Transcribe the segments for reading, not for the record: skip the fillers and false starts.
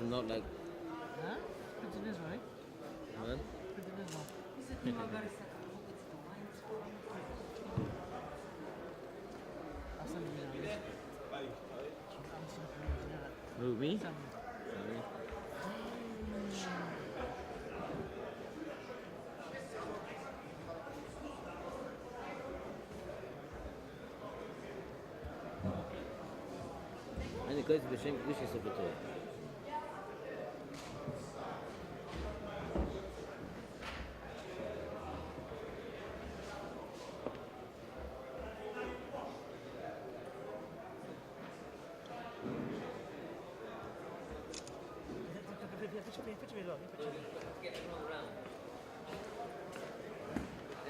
not like. Huh? Put in this way. What? Put in this one. I'll send you now. Who, me? Send me. Sorry. אני קורא את זה בשם קדוש ספר תורה.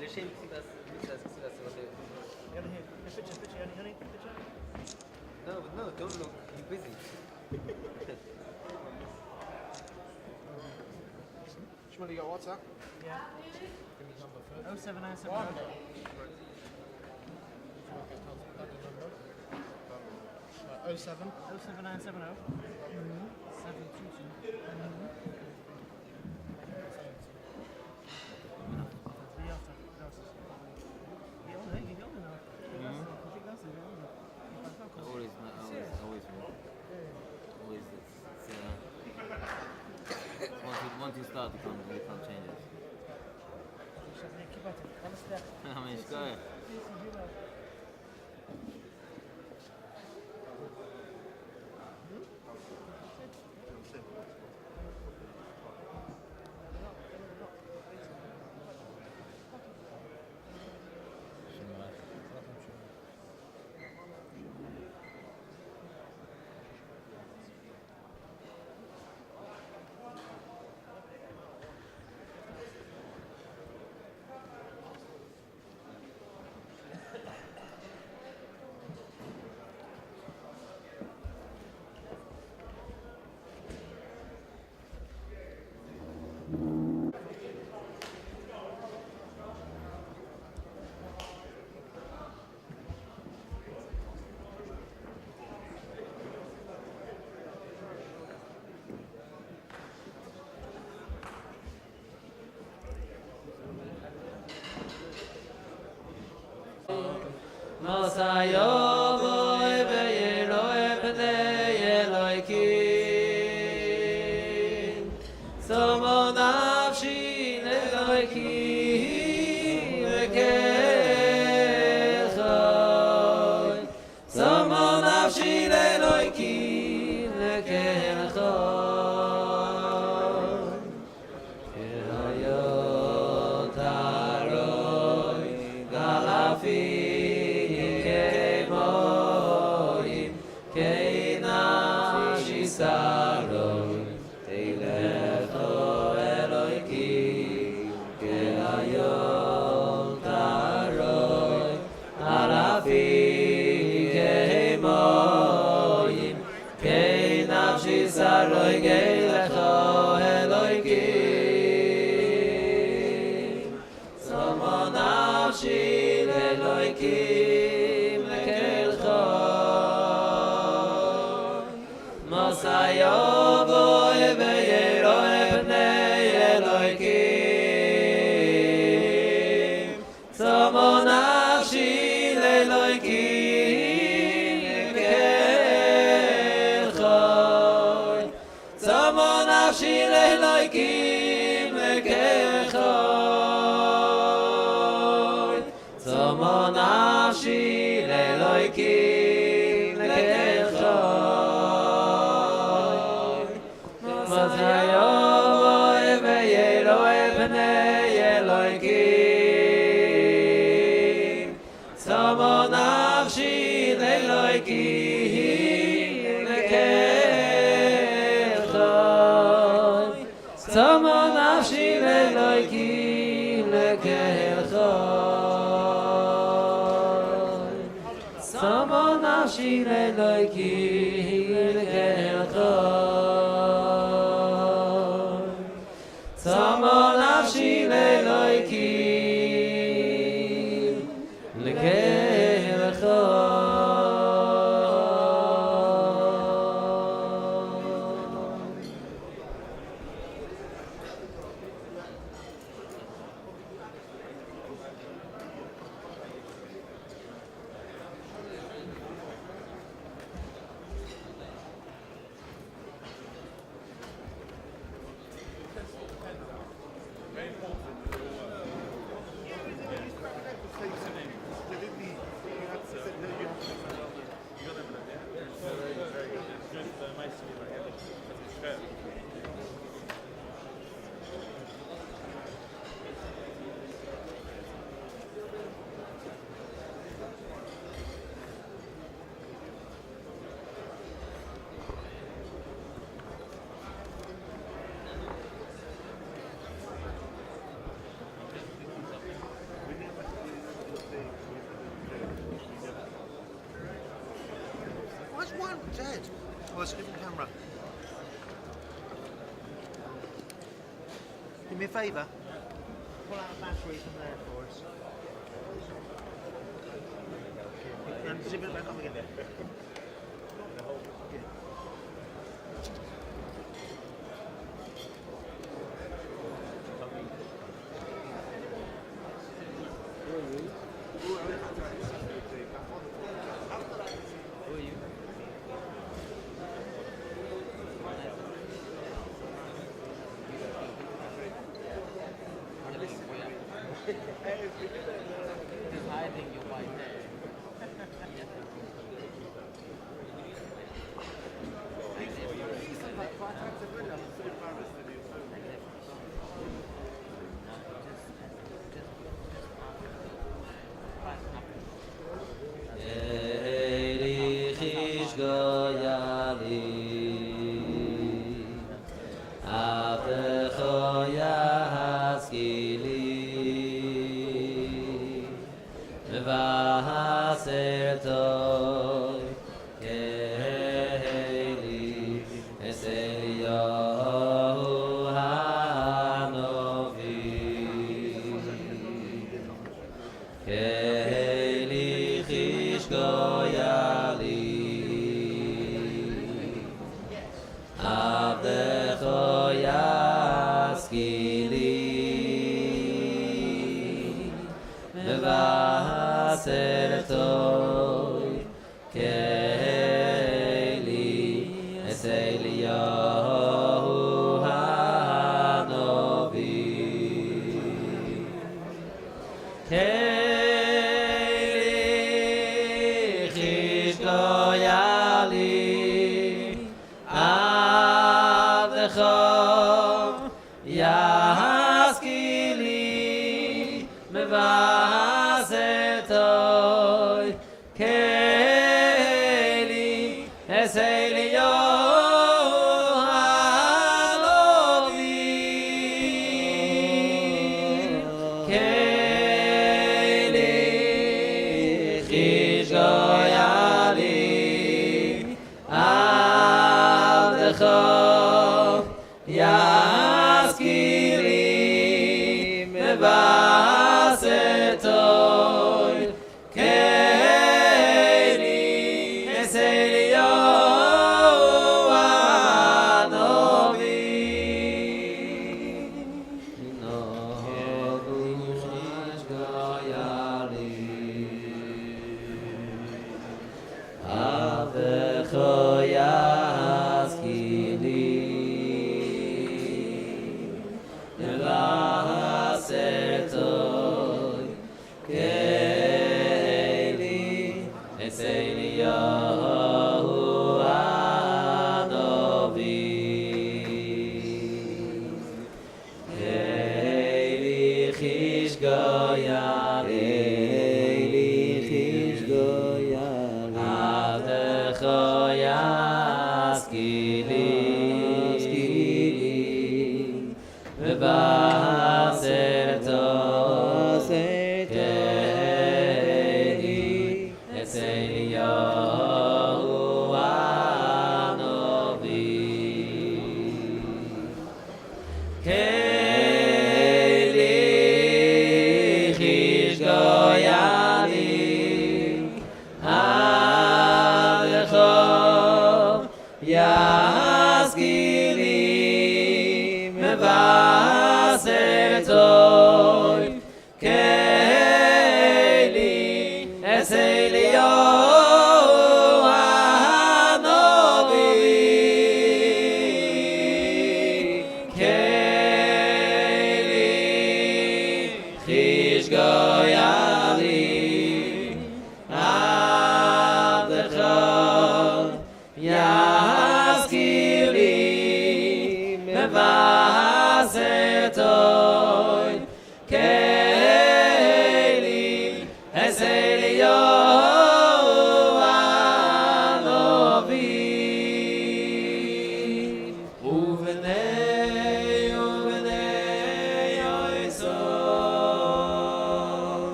לשם קסיבס, No, don't look. You're busy. Shmuley, you got WhatsApp? Yeah. Give me his number first. 07970. Oh, 07. 07970. 722. Once you start, you can't change it. I mean, it's good. Masayoboy ve'yeroe b'nei Elokim Somo nafshi le'Elokim le'kelchoy Somo nafshi le'Elokim le'kelchoy Kirayot haroi galafi Saroi Teilecho Elokim Ke'ayom Taroi Arafi Ke'moyim Ke'nafshi Saroi Keilecho Elokim Somo nafshi Elokim Le'kelcho Masayoboy ve'yeroe b'nei Elokim Somo nafshi le'Elokim le'kelchoy Somo nafshi le'Elokim le'kelchoy Somo nafshi le'Elokim le'kelchoy Masayoboy ve'yeroe b'nei Elokim Somo nafshi le'Elokim le'kelchoy Somo nafshi le'Elokim le'kelchoy Somo nafshi le'Elokim le'kelchoy Somo nafshi le'Elokim le'kelchoy Jed. Oh, it's a different camera. Do me a favour. Pull out a battery from there for us. And zip it back up again. Who are you? Just hiding your white hair.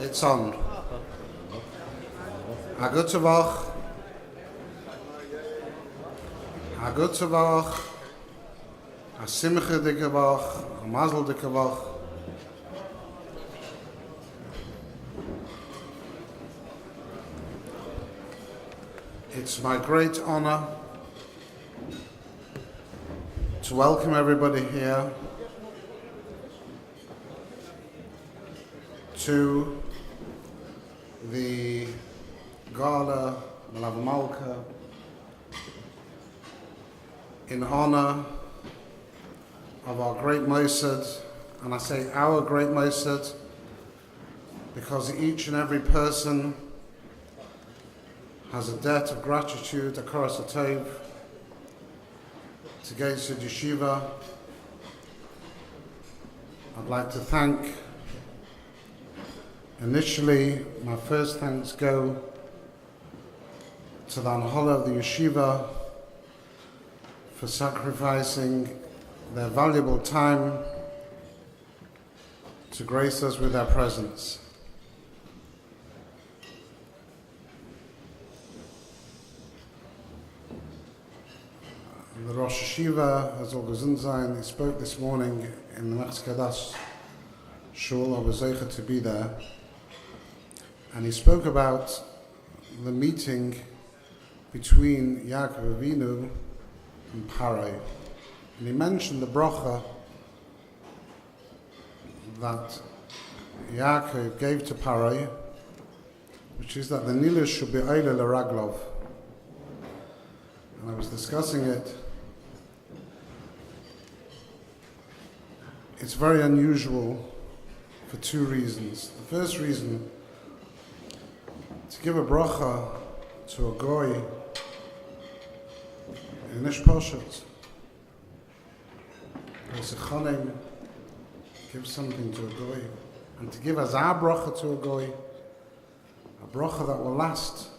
It's on. A gute Woche. A gute Woche. A simche dicke Woche. A mazel dicke Woche. It's my great honor to welcome everybody here to the Gala Malav Malka in honor of our great Mossad, and I say our great Mossad because each and every person has a debt of gratitude, a koras hatov, to Ksivas Yeshiva. I'd like to thank, initially, my first thanks go to the Anhola of the Yeshiva for sacrificing their valuable time to grace us with their presence. The Rosh Yeshiva, as all gesund sein, he spoke this morning in the Mechzkedash Shul. I was able to be there, and he spoke about the meeting between Yaakov Avinu and Parai, and he mentioned the bracha that Yaakov gave to Parai, which is that the Nilus should be oile l'raglov. And I was discussing it. It's very unusual for two reasons. The first reason, to give a bracha to a goy in Ish Poshet, give something to a goy, and to give a zah bracha to a goy, a bracha that will last,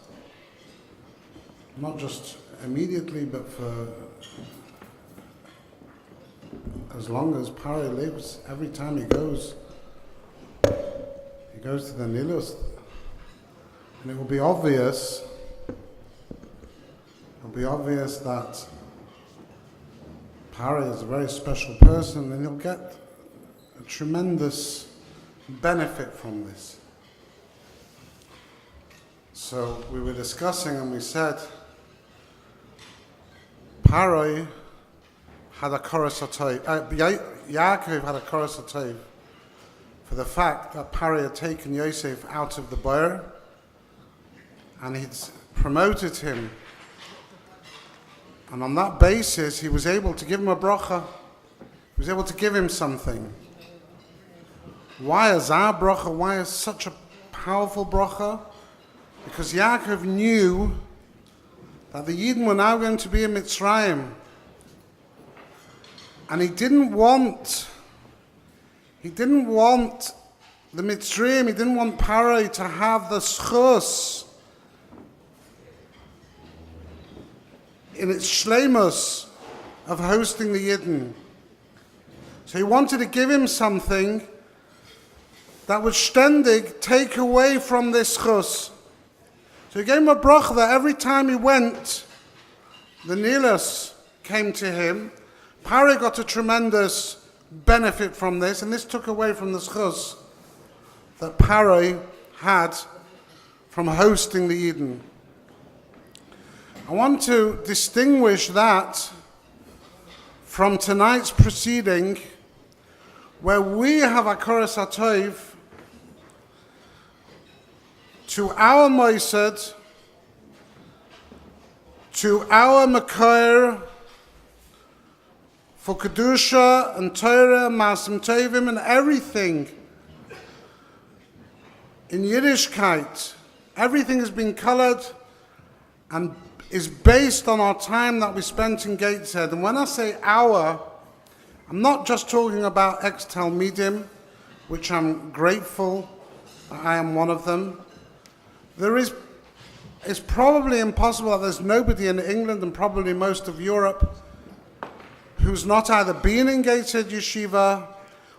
not just immediately, but for as long as Parai lives. Every time he goes to the Nilus, and it will be obvious that Parai is a very special person, and he'll get a tremendous benefit from this. So we were discussing, and we said Parai had a koras hatov. Yaakov had a koras hatov for the fact that Parai had taken Yosef out of the boer, and he'd promoted him. And on that basis, he was able to give him a bracha. He was able to give him something. Why is our bracha? Why is such a powerful bracha? Because Yaakov knew that the Yidden were now going to be in Mitzrayim. And he didn't want the Mitzrayim, he didn't want Parai to have the schus in its shleimus of hosting the Yidden. So he wanted to give him something that would ständig take away from this schus. So he gave him a bracha that every time he went, the Nilus came to him. Parai got a tremendous benefit from this, and this took away from the schus that Parai had from hosting the Eden. I want to distinguish that from tonight's proceeding, where we have a koras hatov to our Mossad, to our Makor, for Kedusha and Torah, Masim Tovim, and everything in Yiddishkeit. Everything has been colored and is based on our time that we spent in Gateshead. And when I say our, I'm not just talking about ex-Talmidim, which I'm grateful that I am one of them. It's probably impossible that there's nobody in England and probably most of Europe who's not either been in Gateshead Yeshiva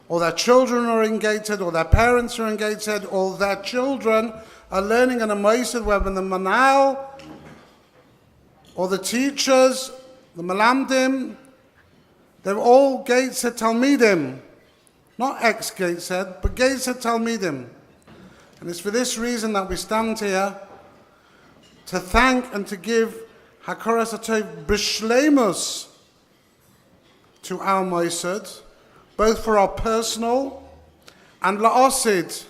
or their children are engaged, or their parents are engaged, or their children are learning in a moised where the manal, or the teachers, the malamdim, they're all gates at Talmidim. Not ex-gates but gates at Talmidim. And it's for this reason that we stand here to thank and to give Hakaras Atov B'Shleimus to our Moised, both for our personal and la'osid,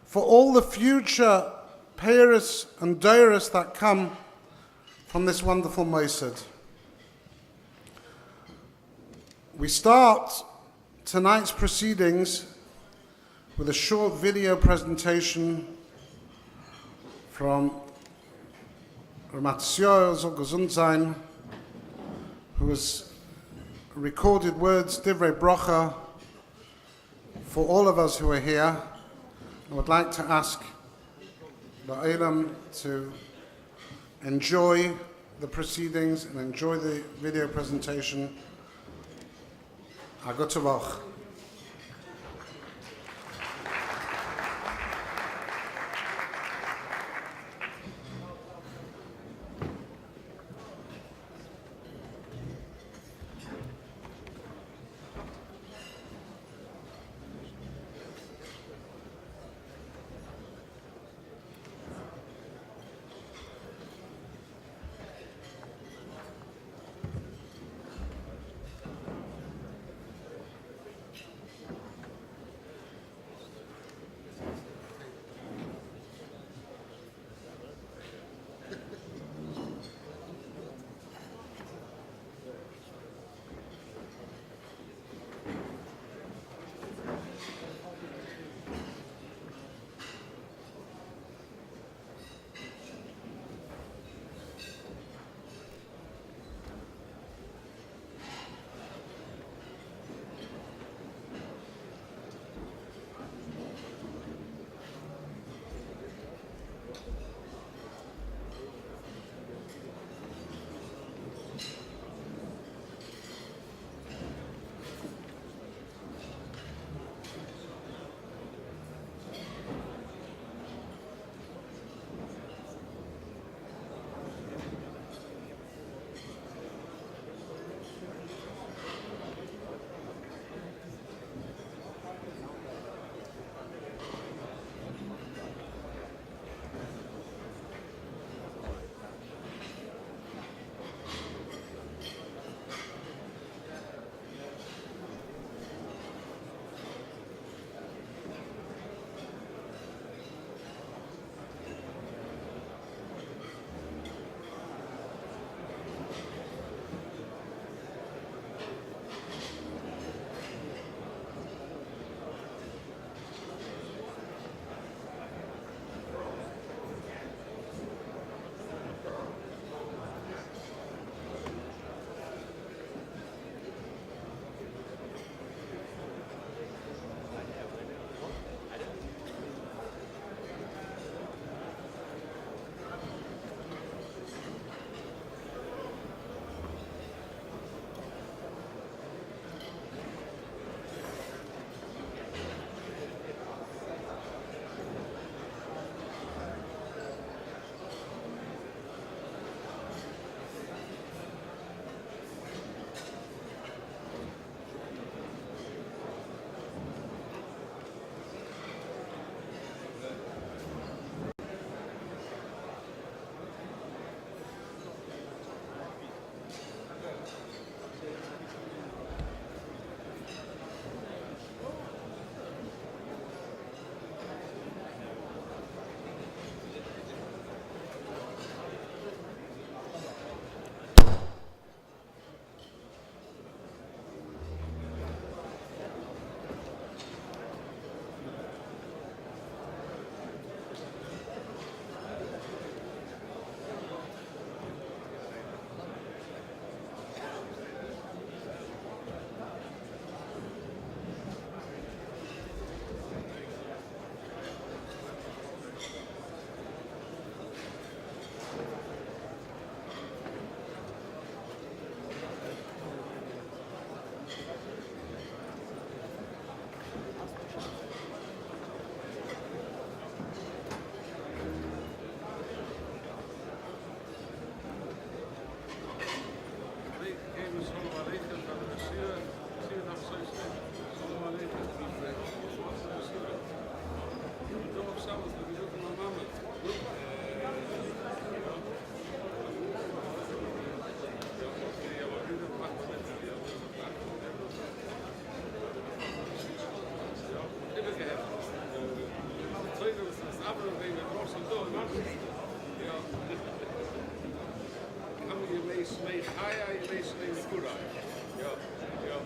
for all the future Paris and Doris that come from this wonderful Moised. We start tonight's proceedings with a short video presentation from Ramatio Zolgazunzain, who has recorded words, Divrei Brocha, for all of us who are here. I would like to ask the Olam to enjoy the proceedings and enjoy the video presentation. Agotavach. schon so, ne? Ja. Aber ihr weißt, mein Chaya, ihr weißt, mein Skura. Ja, ja.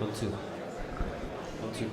One, two. One, two.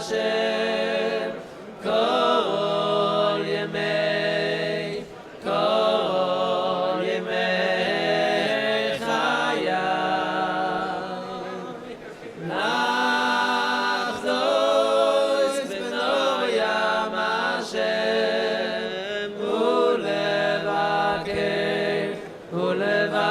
Hashem kol yemei chayai nachzos b'noyam Hashem ulevaker v'hecholot.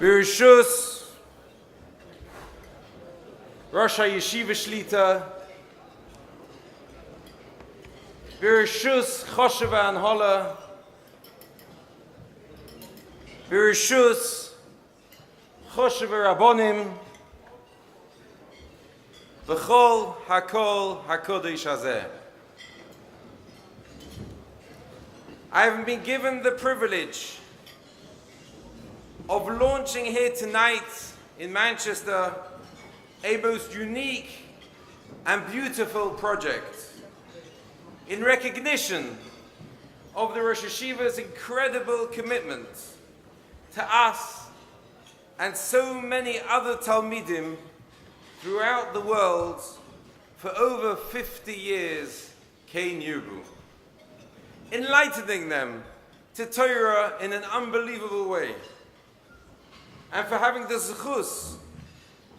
Birshus Rosh Yeshiva Shlita, Birshus Chosheva and Holla, Birshus Chosheva Rabbonim, V'chol Hakol HaKodesh Hazeh. I have been given the privilege of launching here tonight in Manchester a most unique and beautiful project in recognition of the Rosh Hashiva's incredible commitment to us and so many other Talmidim throughout the world for over 50 years, Kein Yubu, enlightening them to Torah in an unbelievable way, and for having the zechus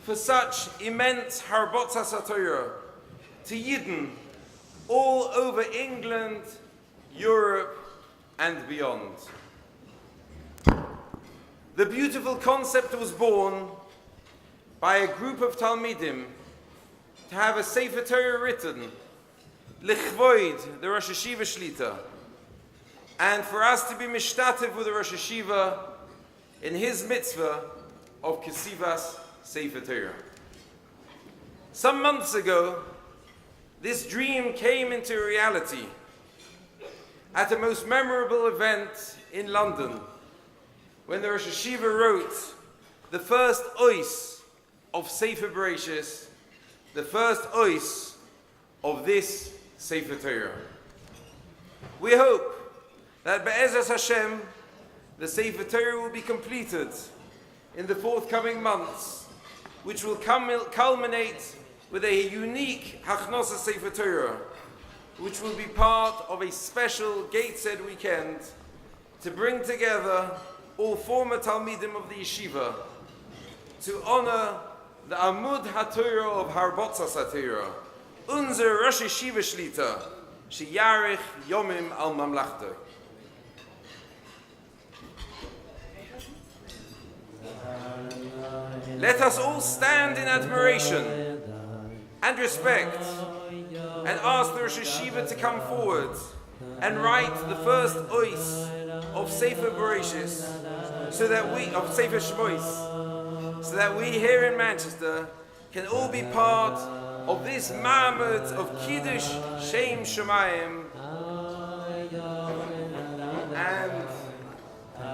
for such immense harbotzas HaTorah to Yidden all over England, Europe, and beyond. The beautiful concept was born by a group of Talmidim to have a Sefer Torah written, Lichvoid, the Rosh Hashiva Shlita, and for us to be mishtatev with the Rosh Hashiva in his mitzvah of Ksivas Sefer Torah. Some months ago, this dream came into reality at a most memorable event in London when the Rosh Hashiva wrote the first ois of Sefer Bereshis, the first ois of this Sefer Torah. We hope that Be'ezras Hashem, the Sefer Torah will be completed in the forthcoming months, which will culminate with a unique Hachnosa Sefer Torah, which will be part of a special Gateshead weekend to bring together all former Talmidim of the Yeshiva to honor the Amud HaTorah of Harbotzas HaTorah, unser Rosh Yeshiva Shlita, Sheyarich Yomim al Mamlachta. Let us all stand in admiration and respect and ask the Rosh Hashiva to come forward and write the first ois of Sefer Bereshis, so that we, of Sefer Shmois, so that we here in Manchester can all be part of this ma'amad of Kiddush Shem Shemayim and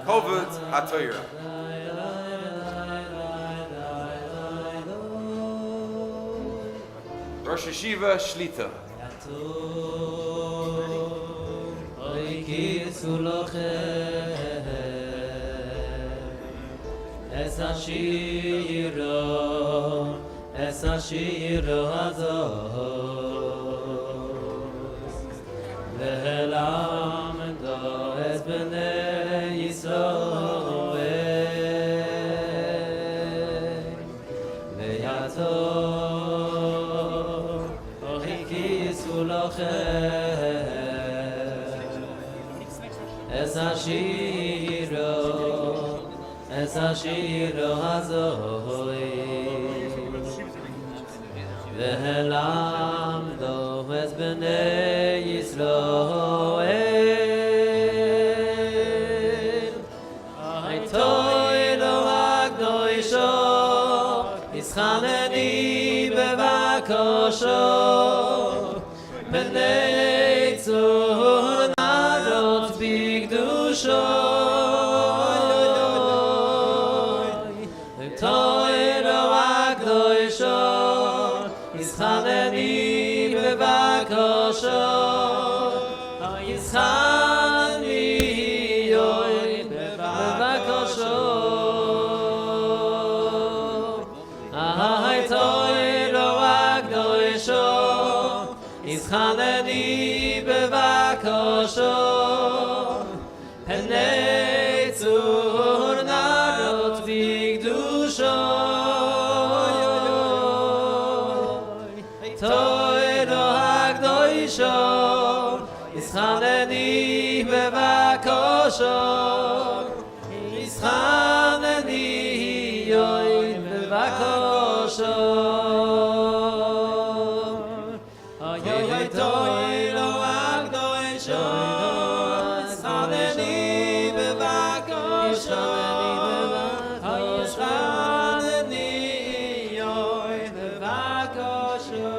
Kovod HaTorah. Rosh Hashiva Shlita. Es ashiro hazoi ve'lamdo es bnei Yisroel haytoi lo hagdoisho ischaneni bevakosho bnei tzur narot big bevakosho Yitzchani yoy bevakosho Ahai toiro agdoisho Yitzchani bevakosho Penei tzur narot v'gdusho Toiro hagdoisho Yitzchaneni bevakosho Yitzchaneni yoy bevakosho Ayoy toiro hagdoisho Yitzchaneni bevakosho Yitzchaneni yoy bevakosho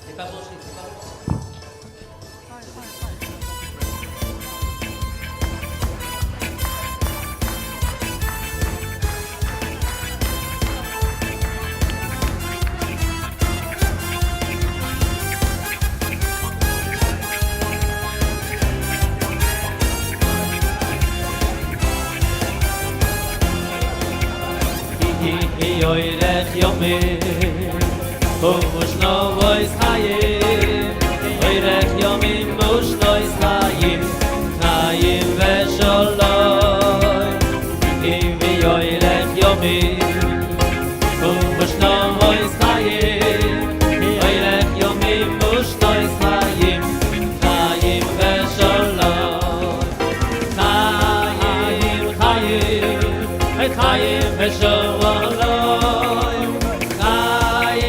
C'est pas bon, c'est pas bon. Yoyrech yomim Mushno voice hayim Yoyrech yomim Mushno is hayim Hayim vesholoi Yoyrech yomim Mushno voice hayim Yoyrech yomim Mushno is hayim Hayim vesholoi Hayim Hayim vesholoi Hayim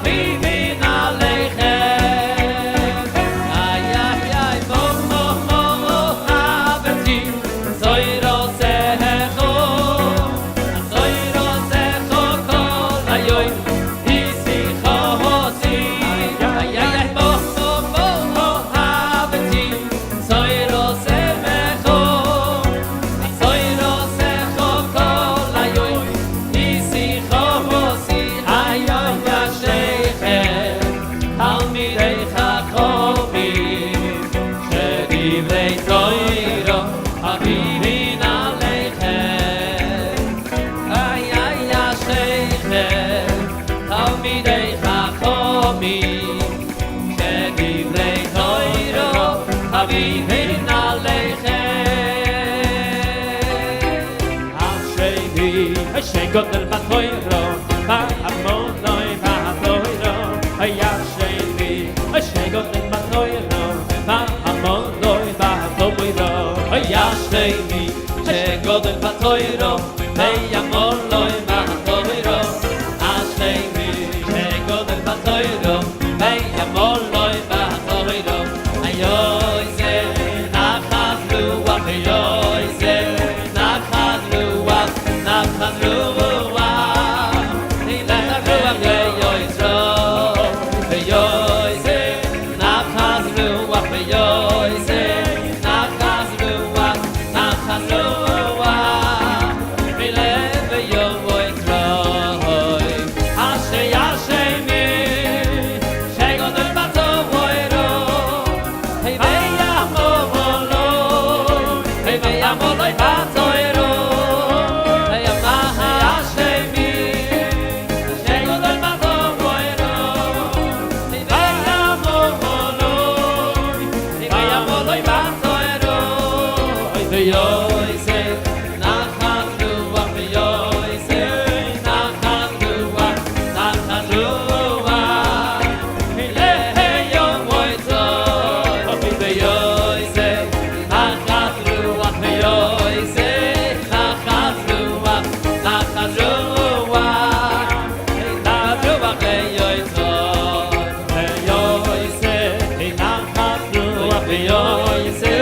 Havivin Aleichem Ay, ay, ay, mo, mo, mo, mo Havati Zoyrosecho Zoyrosecho Kol Hayoim Isicho Hosi Ay, ay, ay, mo, mo, mo, mo Havati Zoyrosecho Zoyrosecho Kol Hayoim Isicho Hosi Ay, ay, Yashechem Talmidei Chachovim Shedivrei Zoyro Havivin Aleichem Ay, ay, Yashechem Talmidei Chachovim Shedivrei Zoyro Havivin Aleichem Ashrevi Shegodel Batoyro Ba'amonoi Ba'atoyro Ayashrevi Shegodel Batoyro Ba'amonoi Ba'atoyro Ayashrevi Shegodel Batoyro Ba'amonoi Ba'atoyro Ashrevi Shegodel Batoyro Ba'amonoi Ba'atoyro Ayoyze Nachaz Ruach Ayoyze Nachaz Ruach Nachaz Ruach Nachaz Ruach Ayoyze Ayoyze Nachaz Ruach Ayoyze Nachaz Ruach Nachaz Ruach Milev Ayoyze Ashe Yashemi Shegodel Batoyro Hey Veyamolo Hey Veyamolo Batoyro Hey Amaha Yashemi Shegodel Batoyro Hey Veyamolo Hey Veyamolo Batoyro Hey Veyoyze Nachaz Ruach Veyoyze Nachaz Ruach Nachaz Ruach Hey Yom Voitzor Hey Veyoyze Nachaz Ruach Veyoyze Nachaz Ruach Nachaz Ruach Hey Nachaz Ruach Veyoyzor Veyoyze Hey Nachaz Ruach Veyoyze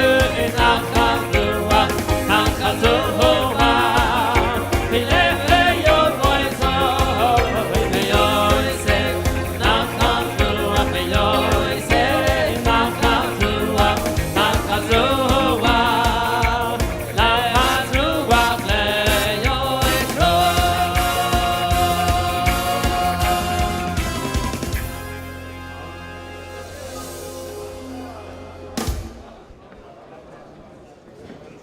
Nachaz Ruach Nachaz Ruach Hey Yom Voitzor Hey Veyoyze Nachaz Ruach Veyoyze Nachaz Ruach Nachaz Ruach Nachaz Ruach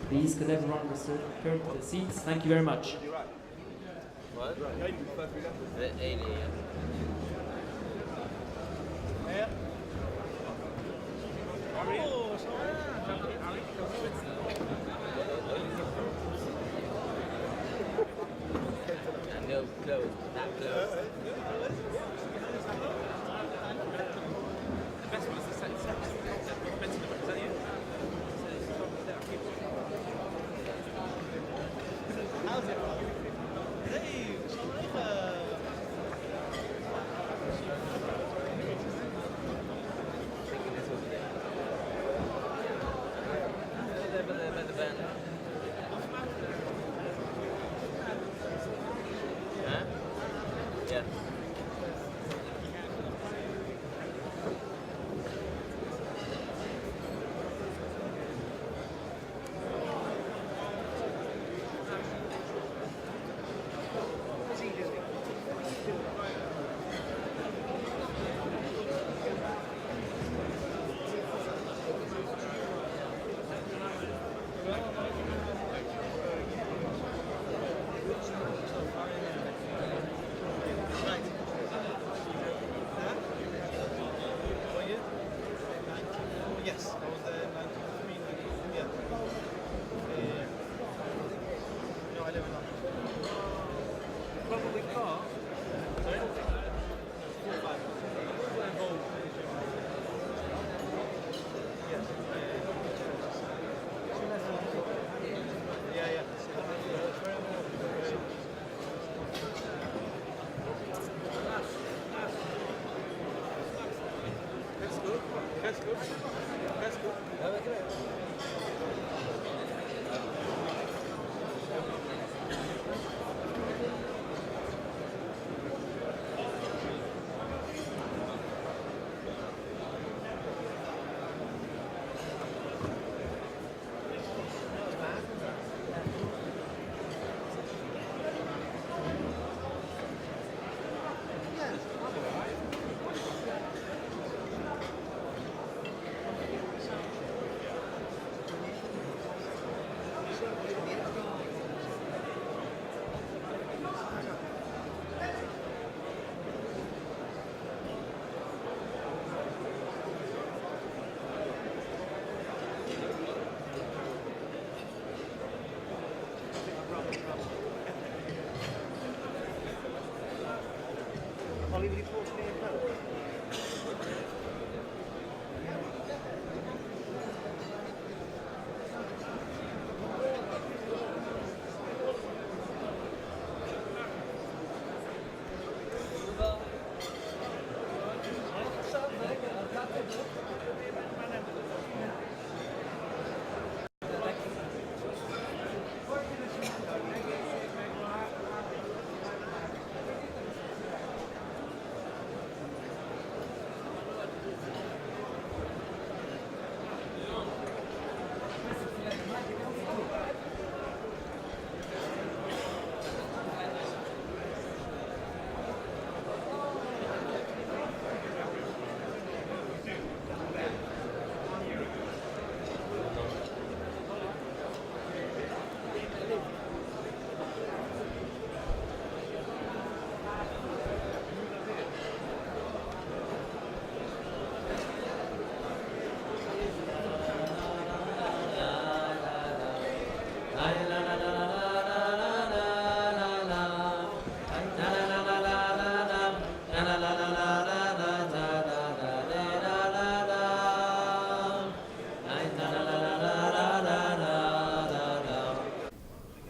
Please, could everyone return to their seats? Thank you very much. What? The 80, yeah. And they'll close, that close. How's it? Hey, Shalom Aleichem. That's good. That's good. Holly, will you talk to me in Coke?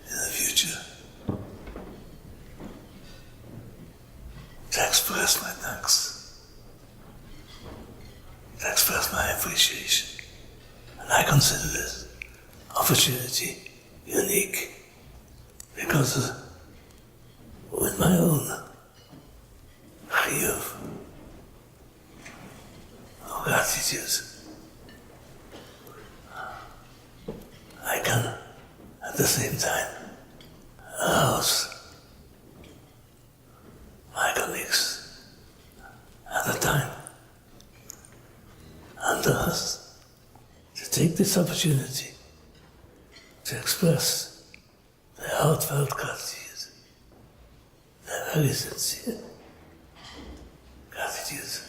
In the future, to express my thanks, to express my appreciation, and I consider this opportunity unique because with my own chiyuv of gratitude, I can at the same time arouse my colleagues at the time and us to take this opportunity to express their heartfelt gratitude, their very sincere gratitude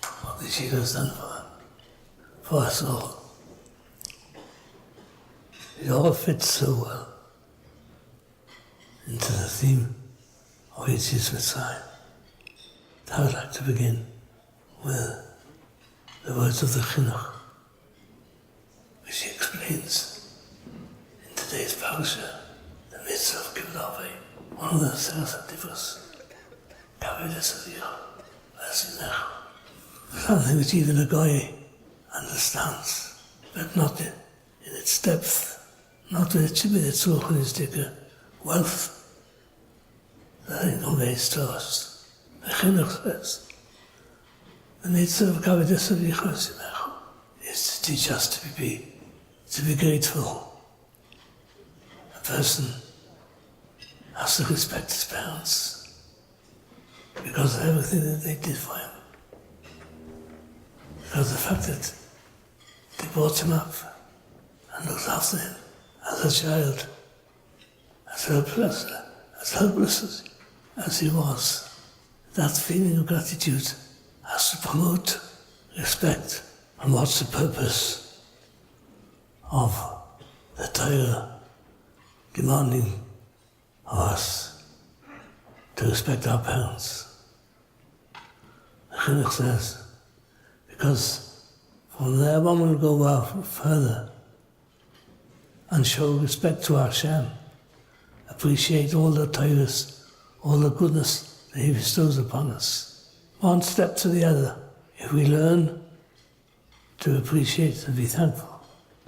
for what the Yeshiva has done for us all. It all fits so well into the theme of Yetzias Mitzrayim. I would like to begin with the words of the Chinuch, which he explains in today's parasha, the mitzvah of Kibbutz, one of the Seras HaDivros, Kavidas Aviyah, V'asinecha. Something which even a Goy understands, but not in its depth, not with its tzurchanistic wealth that it conveys to us. The Chinuch says, the mitzvah of Kavidas Aviyah is to teach us to be grateful. A person has to respect his parents because of everything that they did for him. Because of the fact that they brought him up and looked after him as a child, as helpless as he was. That feeling of gratitude has to promote respect. And what's the purpose of the Torah demanding of us to respect our parents? The Chinuch says, because from there one will go further and show respect to Hashem, appreciate all the Torahs, all the goodness that He bestows upon us. One step to the other. If we learn to appreciate and be thankful.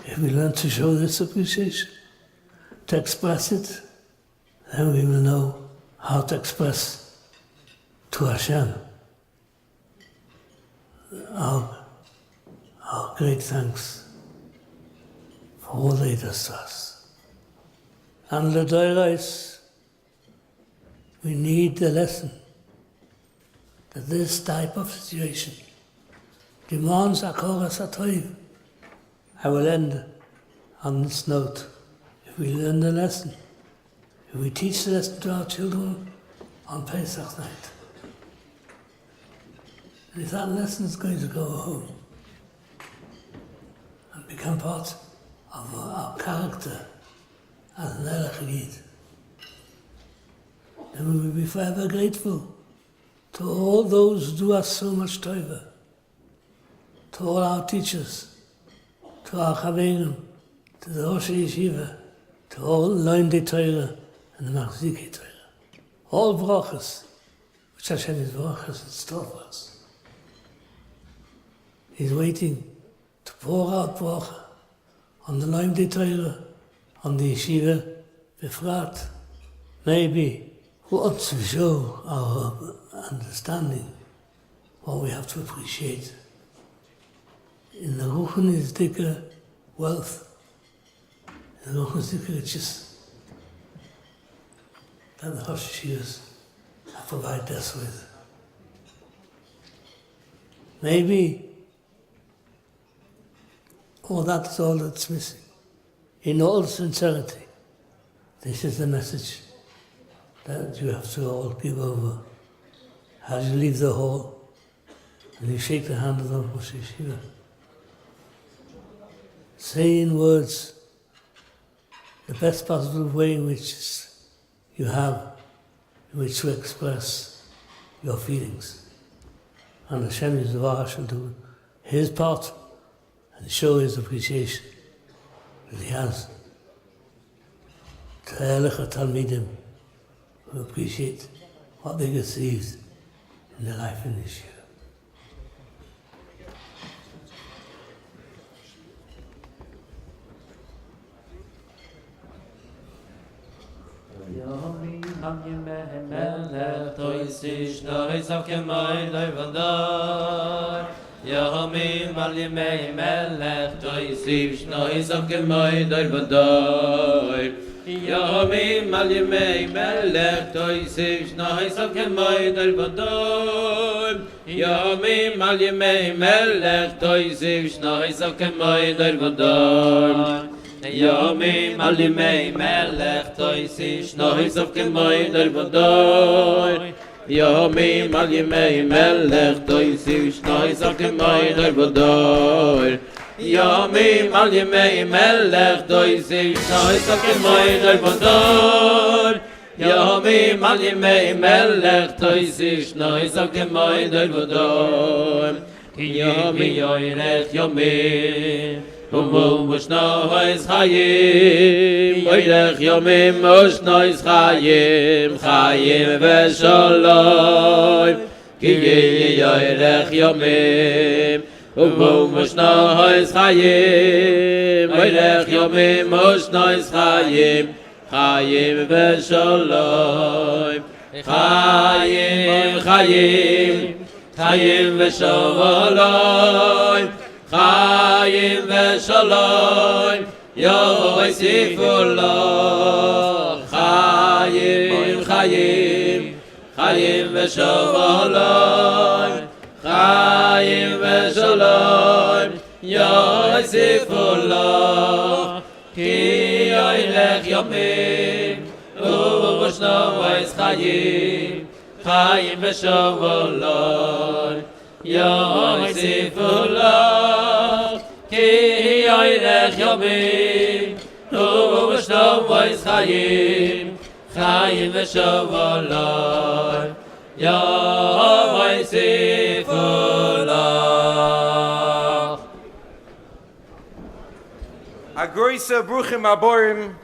If we learn to show this appreciation, to express it, then we will know how to express to Hashem our great thanks for all they does to us. And the Doirais, we need the lesson that this type of situation demands a chorus atoiv. I will end on this note. If we learn the lesson, if we teach the lesson to our children on Pesach night, and if that lesson is going to go home and become part of our character as an Erech Yid, then we will be forever grateful to all those who do us so much tova, to all our teachers, to our Chaverim, to the Rosh Yeshiva, to all Loimdei Torah and the Machzikei Torah. All brachas, which Hashem is brachas in store for us. He's waiting to pour out bracha on the Loimdei Torah, on the Yeshiva, Befrat. Maybe we want to show our understanding what we have to appreciate in the Ruchnisdike wealth, in the Ruchnisdike riches that the Rosh Yeshivas have provided us with. Maybe that is all that's missing. In all sincerity, this is the message that you have to all give over. As you leave the hall and you shake the hand of the Rosh Yeshiva, say in words the best possible way in which you have in which to express your feelings. And Hashem Yisrael shall do his part and show his appreciation that he has to Elecha Talmidim who appreciate what they received in their life in this year. Yomim al yemei melech toisiv shnois av kemoi dor vador. Yomim al yemei melech toisiv shnois av kemoi dor vador. Yomim al yemei melech toisiv shnois av kemoi dor vador. Yomim al yemei melech toisiv shnois av kemoi dor vador. Yomim al yemei melech toisiv shnois av kemoi dor vador. Yomim al yemei melech toisiv shnois av kemoi dor vador. Yomim al yemei melech toisiv shnois av kemoi dor vador. Ki yomi yoyrech yomim U'shnois chayim, oirech yomim, u'shnois chayim, chayim v'sholom. Ki yoirech yomim, u'shnois chayim, oirech yomim, u'shnois chayim, chayim v'sholom. Chayim, chayim, chayim v'sholom. Chayim v'shalom, Yosifu lo. Chayim, chayim, chayim v'shalom. Chayim v'shalom, Yosifu lo. Ki yoylech yomim, u'shnois chayim, chayim v'shalom. Yosifu lo, ki yoyrech yomim, u'shnois chayim, chayim v'sholom. Yosifu lo. A große Bruchim Aborim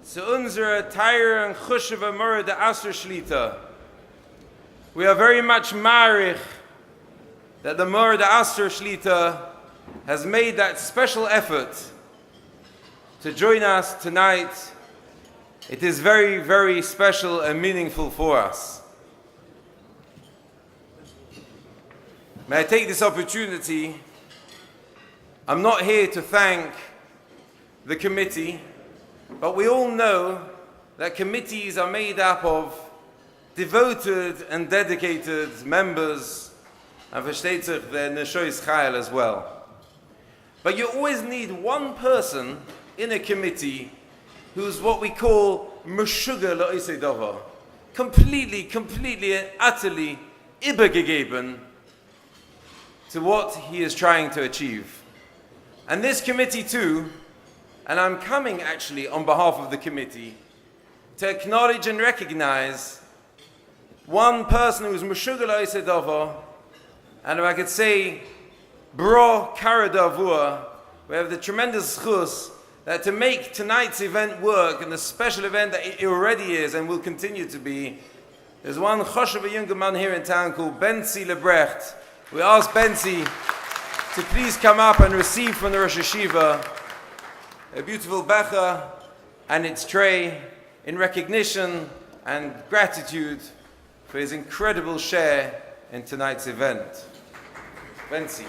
zu unserer Teire und Chushev Amor der Asher Shlita. We are very much marich that the Mor the Asher Shlita has made that special effort to join us tonight, it is very, very special and meaningful for us. May I take this opportunity? I'm not here to thank the committee, but we all know that committees are made up of devoted and dedicated members, and versteht sich the Neshois Chayil as well. But you always need one person in a committee who's what we call Meshuga La'isei Davar, completely and utterly übergegeben to what he is trying to achieve. And this committee too, and I'm coming actually on behalf of the committee to acknowledge and recognize one person who's Meshuga La'isei Davar, and if I could say, Bro Kara Davua, we have the tremendous chus that to make tonight's event work, and the special event that it already is and will continue to be, there's one choshev younger man here in town called Benzi Lebrecht. We ask Benzi to please come up and receive from the Rosh Hashiva a beautiful becha and its tray in recognition and gratitude for his incredible share in tonight's event. Benzi.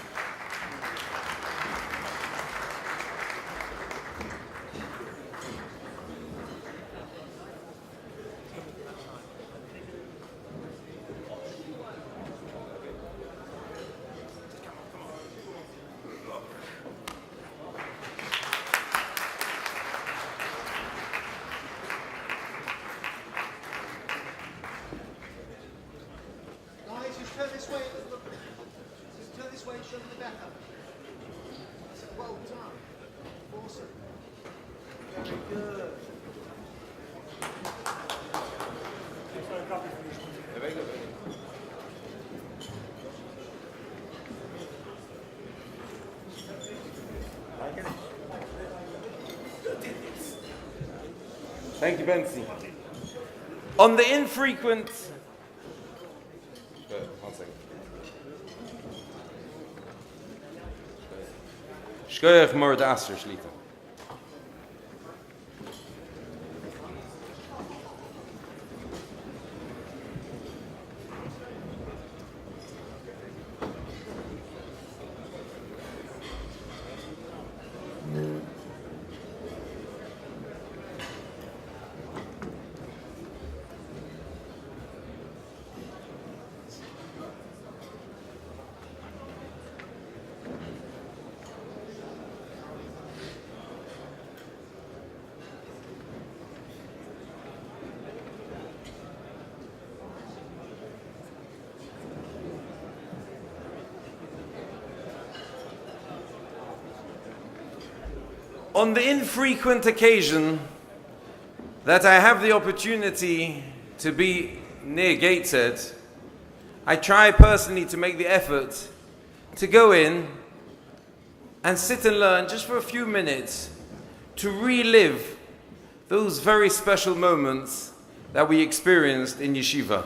Thank you, Benzi. On the infrequent... One second. Shkoyach Mord Aster Shlita. On the infrequent occasion that I have the opportunity to be near Gateshead, I try personally to make the effort to go in and sit and learn just for a few minutes to relive those very special moments that we experienced in yeshiva.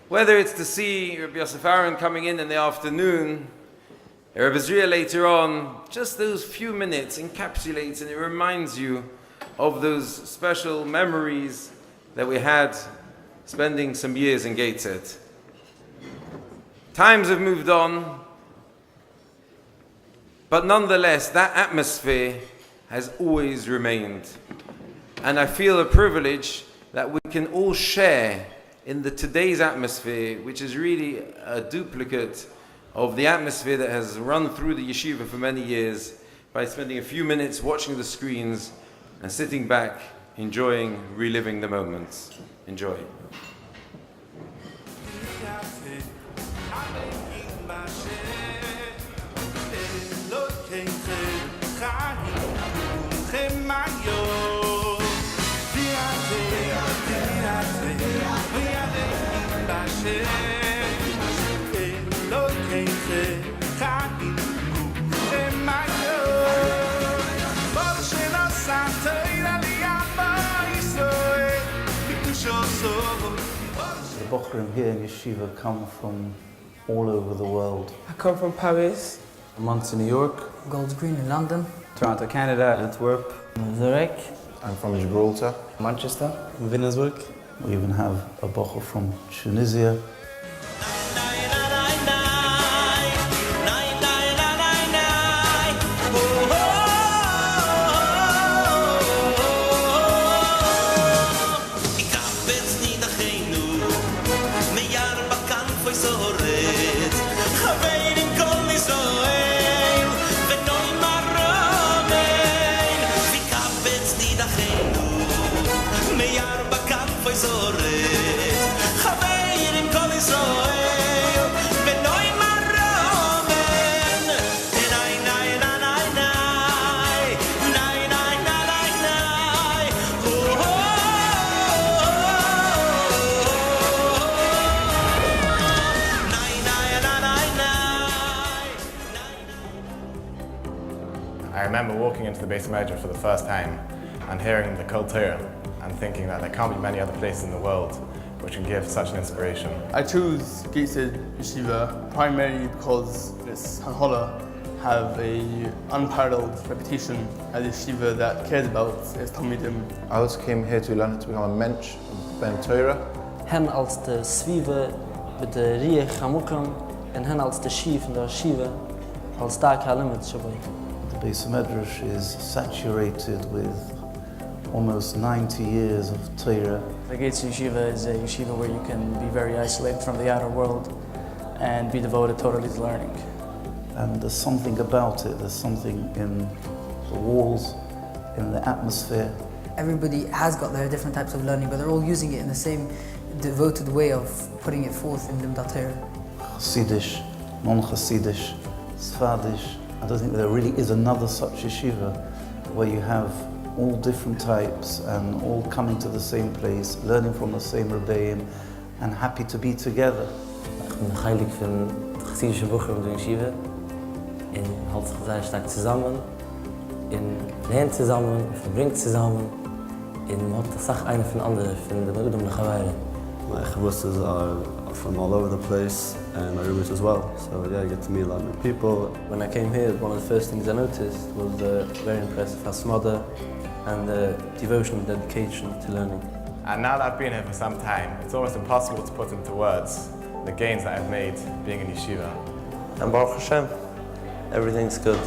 Whether it's to see Rabbi Yosef Aaron coming in the afternoon, Rabbi Zriya later on, just those few minutes encapsulates and it reminds you of those special memories that we had spending some years in Gateshead. Times have moved on, but nonetheless, that atmosphere has always remained. And I feel a privilege that we can all share in today's atmosphere, which is really a duplicate of the atmosphere that has run through the yeshiva for many years, by spending a few minutes watching the screens and sitting back, enjoying, reliving the moments. Enjoy. The Bochurim here in Yeshiva come from all over the world. I come from Paris. a month in New York, Gold's Green in London, Toronto, Canada, Antwerp, Zurich. I'm from Gibraltar, Manchester, Venezuela. We even have a bocher from Tunisia. I remember walking into the Beis Medrash for the first time and hearing the Kol Torah and thinking that there can't be many other places in the world which can give such an inspiration. I chose Ksivas Yeshiva primarily because this Hanhola have a unparalleled reputation as a yeshiva that cares about its Talmidim. I also came here to learn to become a mensch, ben Torah. Hen als de Zwiebe met de Riech Hamukum en hen als de Schief in de Yeshiva als Dag Halimet Shabbai. The Beis Medrash is saturated with almost 90 years of Torah. The Gates Yeshiva is a yeshiva where you can be very isolated from the outer world and be devoted totally to learning. And there's something about it, there's something in the walls, in the atmosphere. Everybody has got their different types of learning, but they're all using it in the same devoted way of putting it forth in Limdat Torah. Chassidish, non-Chassidish, Sfadish. I don't think there really is another such yeshiva where you have all different types and all coming to the same place, learning from the same rebbeim and happy to be together. Ich bin heilig von der chassidische Woche und der Yeshiva. In halt sich sehr stark zusammen, in lernt zusammen, verbringt zusammen, in macht die Sache eine von anderen, von der Brüder und der Chawaii. My Ksivas are from all over the place, and my roommates as well. So yeah, I get to meet a lot of new people. When I came here, one of the first things I noticed was the very impressive Hasmada and the devotion and dedication to learning. And now that I've been here for some time, it's almost impossible to put into words the gains that I've made being in yeshiva. And Baruch Hashem, everything's good.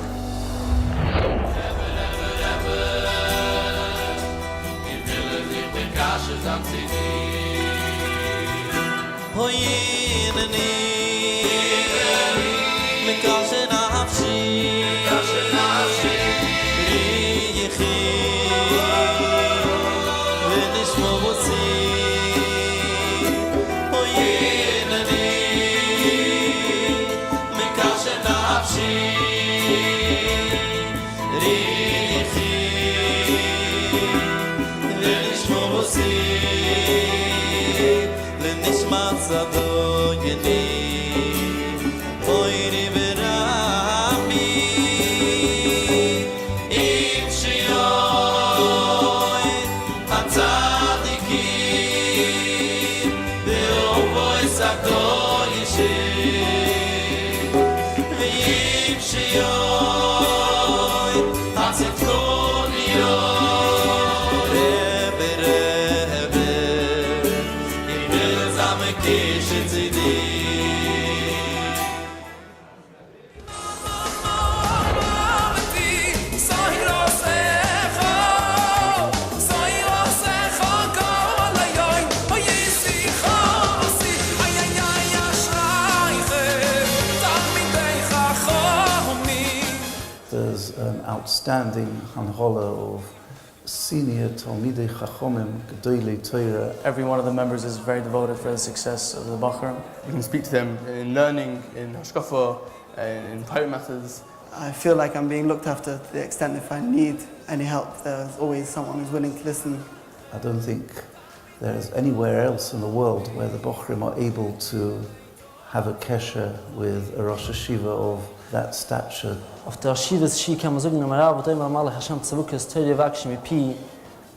There's an outstanding hanhola of senior Talmidei Chachomim, Gedolei Torah. Every one of the members is very devoted for the success of the Bachar. You can speak to them in learning, in Hashkafa, in pirate methods. I feel like I'm being looked after to the extent if I need any help, there's always someone who's willing to listen. I don't think there is anywhere else in the world where the Bochrim are able to have a kesher with a Rosh Hashiva of that stature. Auf der Yeshivas Shi kann man sagen, am Rav, und immer mal Hashem Tzavukes, Torah Vakshim Pi,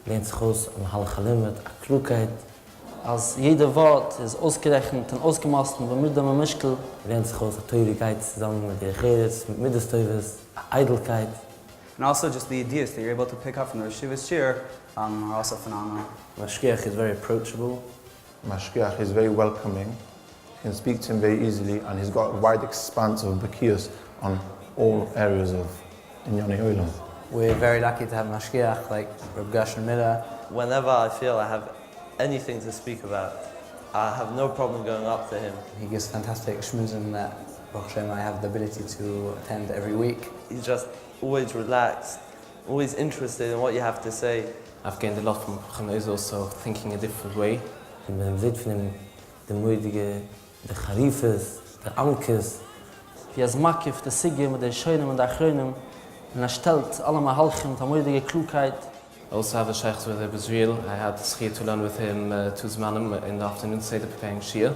Lehnt sich aus an Halachalimet, an Klugheit, Als jeder Wort ist ausgerechnet und ausgemaßt und mit dem Mischkel. Lernt sich aus der Teurigkeit zusammen mit der Cheres, mit Mittelstöves, Eitelkeit. And also just the ideas that you're able to pick up from the Yeshiva's shir are also phenomenal. Mashgiach is very approachable. Mashgiach is very welcoming. You can speak to him very easily, and he's got a wide expanse of bakias on all areas of Inyani Oilam. We're very lucky to have Mashgiach like Reb Gershon Miller. Whenever I feel I have anything to speak about, I have no problem going up to him. He gives fantastic shmuzim that Baruch Hashem, I have the ability to attend every week. He's just always relaxed, always interested in what you have to say. I've gained a lot from Chanois, also thinking a different way. Ich bin im Sitz von ihm, der Moedige, der Charifes, der Amkes. Wie es Makif, der Sige, mit der Schönen und der Achrönen. Und stellt alle Mahalchim, der moedige Klugheit. I also have a sheikh with Israel. I had the schir to learn with him to Zmanim in the afternoon, Seder preparing shir.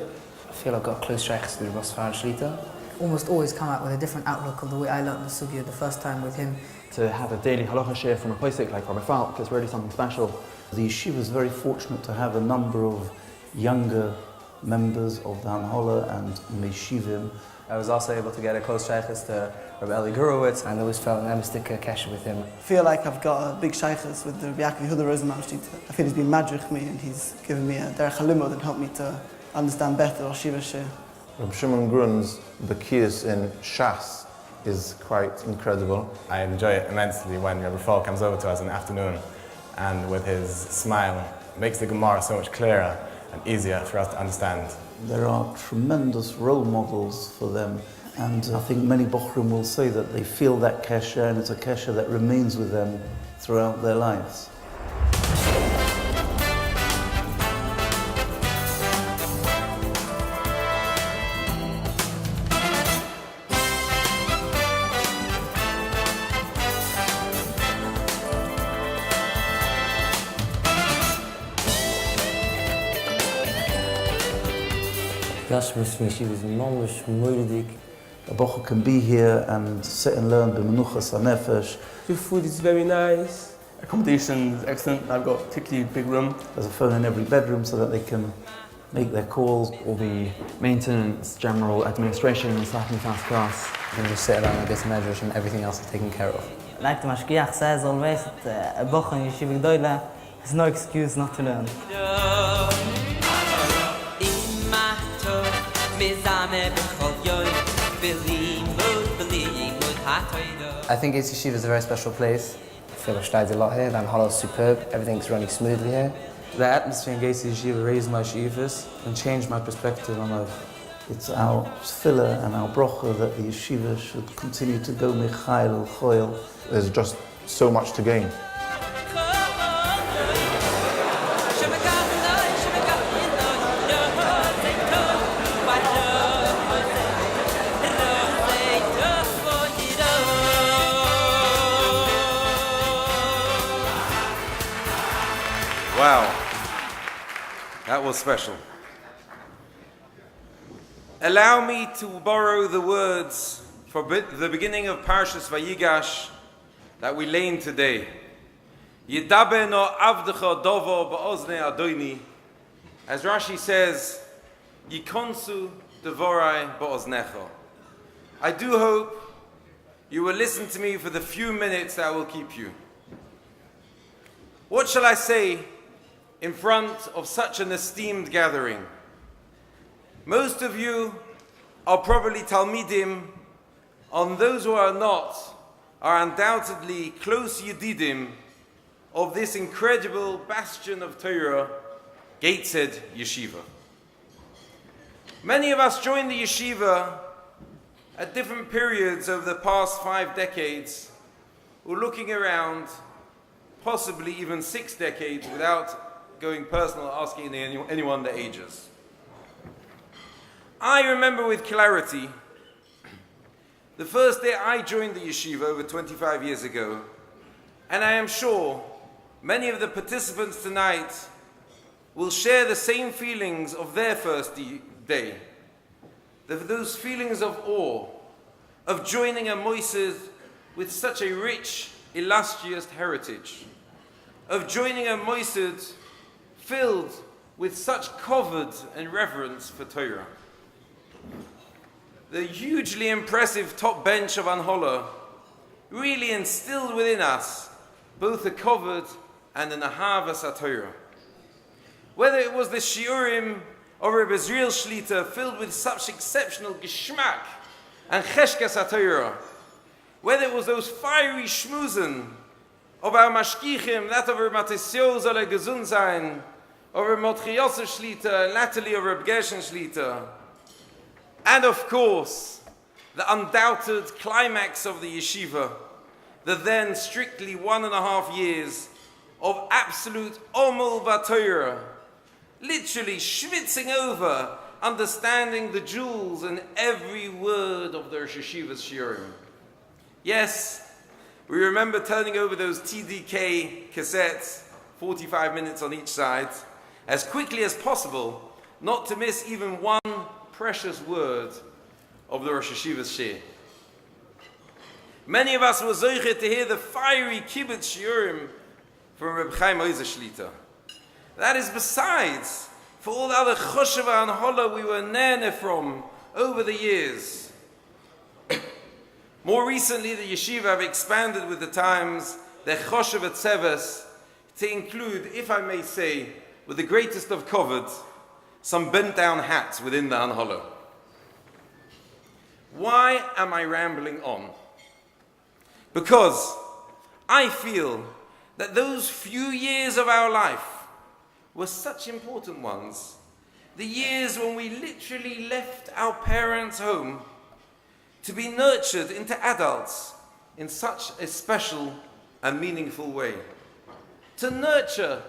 I feel I've got close sheikhs to the Rosfar Shlita. Almost always come out with a different outlook of the way I learned the Sugya the first time with him. To have a daily halacha share from a posik like Rabbi Falk is really something special. The yeshiva is very fortunate to have a number of younger members of the Hanhola and Meshivim. I was also able to get a close sheikhs to Rabbi Eli Gurowitz, and I always felt an amistic kasha with him. I feel like I've got a big sheikhs with the Rabbi Yaakov Yehuda Rosenbaum Shlita. I feel he's been magic me and he's given me a derech halimud and helped me to understand better Shiva Shir. Reb Shimon Grun's bakias in Shas is quite incredible. I enjoy it immensely when Rabbi Fall comes over to us in the afternoon and with his smile makes the Gemara so much clearer and easier for us to understand. There are tremendous role models for them, and I think many Bochrim will say that they feel that kesha, and it's a kesha that remains with them throughout their lives. Yashmis Mishiv is mamish moeilijk. A Bocher can be here and sit and learn b'menuchas hanefesh. The food is very nice. Accommodation is excellent. I've got a particularly big room. There's a phone in every bedroom so that they can make their calls. All the maintenance, general administration, and starting fast class. You can just sit around and get a measures and everything else is taken care of. Like the Mashgiach says always, a Bocher in Yeshiva Gdoila is no excuse not to learn. I think Eitz Yeshiva is a very special place. I feel I've studied a lot here. The Hanhola is superb. Everything's running smoothly here. The atmosphere in Eitz Yeshiva raised my shivas and changed my perspective on life. It's our tefillah and our brocha that the yeshiva should continue to go Michael Choil. There's just so much to gain. Wow, that was special. Allow me to borrow the words from the beginning of Parshas Vayigash that we learned today. Yidaber no avdecha dovo ba'ozne adoini. As Rashi says, Yikonsu devorai ba'oznecha. I do hope you will listen to me for the few minutes that I will keep you. What shall I say in front of such an esteemed gathering? Most of you are probably Talmidim, and those who are not are undoubtedly close Yedidim of this incredible bastion of Torah, Gateshead Yeshiva. Many of us joined the yeshiva at different periods over the past 5 decades, or looking around, possibly even 6 decades, without going personal, asking anyone the ages. I remember with clarity the first day I joined the yeshiva over 25 years ago, and I am sure many of the participants tonight will share the same feelings of their first day. Those feelings of awe, of joining a moised with such a rich, illustrious heritage, of joining a moised filled with such kavod and reverence for Torah. The hugely impressive top bench of Anhola really instilled within us both a kavod and an ahavas HaTorah. Whether it was the shiurim of Reb Israel Shlita filled with such exceptional geschmack and cheshkas HaTorah, whether it was those fiery shmuzen of our mashkichim, that of Reb Matisyo Zole Gesund sein, of Reb Mordechai Yosef Shlita, and latterly of Reb Gershon Shlita, and of course, the undoubted climax of the yeshiva, the then strictly 1.5 years of absolute omul v'Torah, literally schwitzing over, understanding the jewels and every word of the Rosh Yeshiva's shiurim. Yes, we remember turning over those TDK cassettes, 45 minutes on each side, as quickly as possible, not to miss even one precious word of the Rosh Yeshiva's shir. Many of us were zoichet to hear the fiery kibbutz shiurim from Reb Chaim Oizer Shlita. That is besides for all the other chosheva and holla we were nene from over the years. More recently, the yeshiva have expanded with the times their chosheva Ksivas to include, if I may say, with the greatest of kavod, some bent-down hats within the Anhola. Why am I rambling on? Because I feel that those few years of our life were such important ones. The years when we literally left our parents' home to be nurtured into adults in such a special and meaningful way. To nurture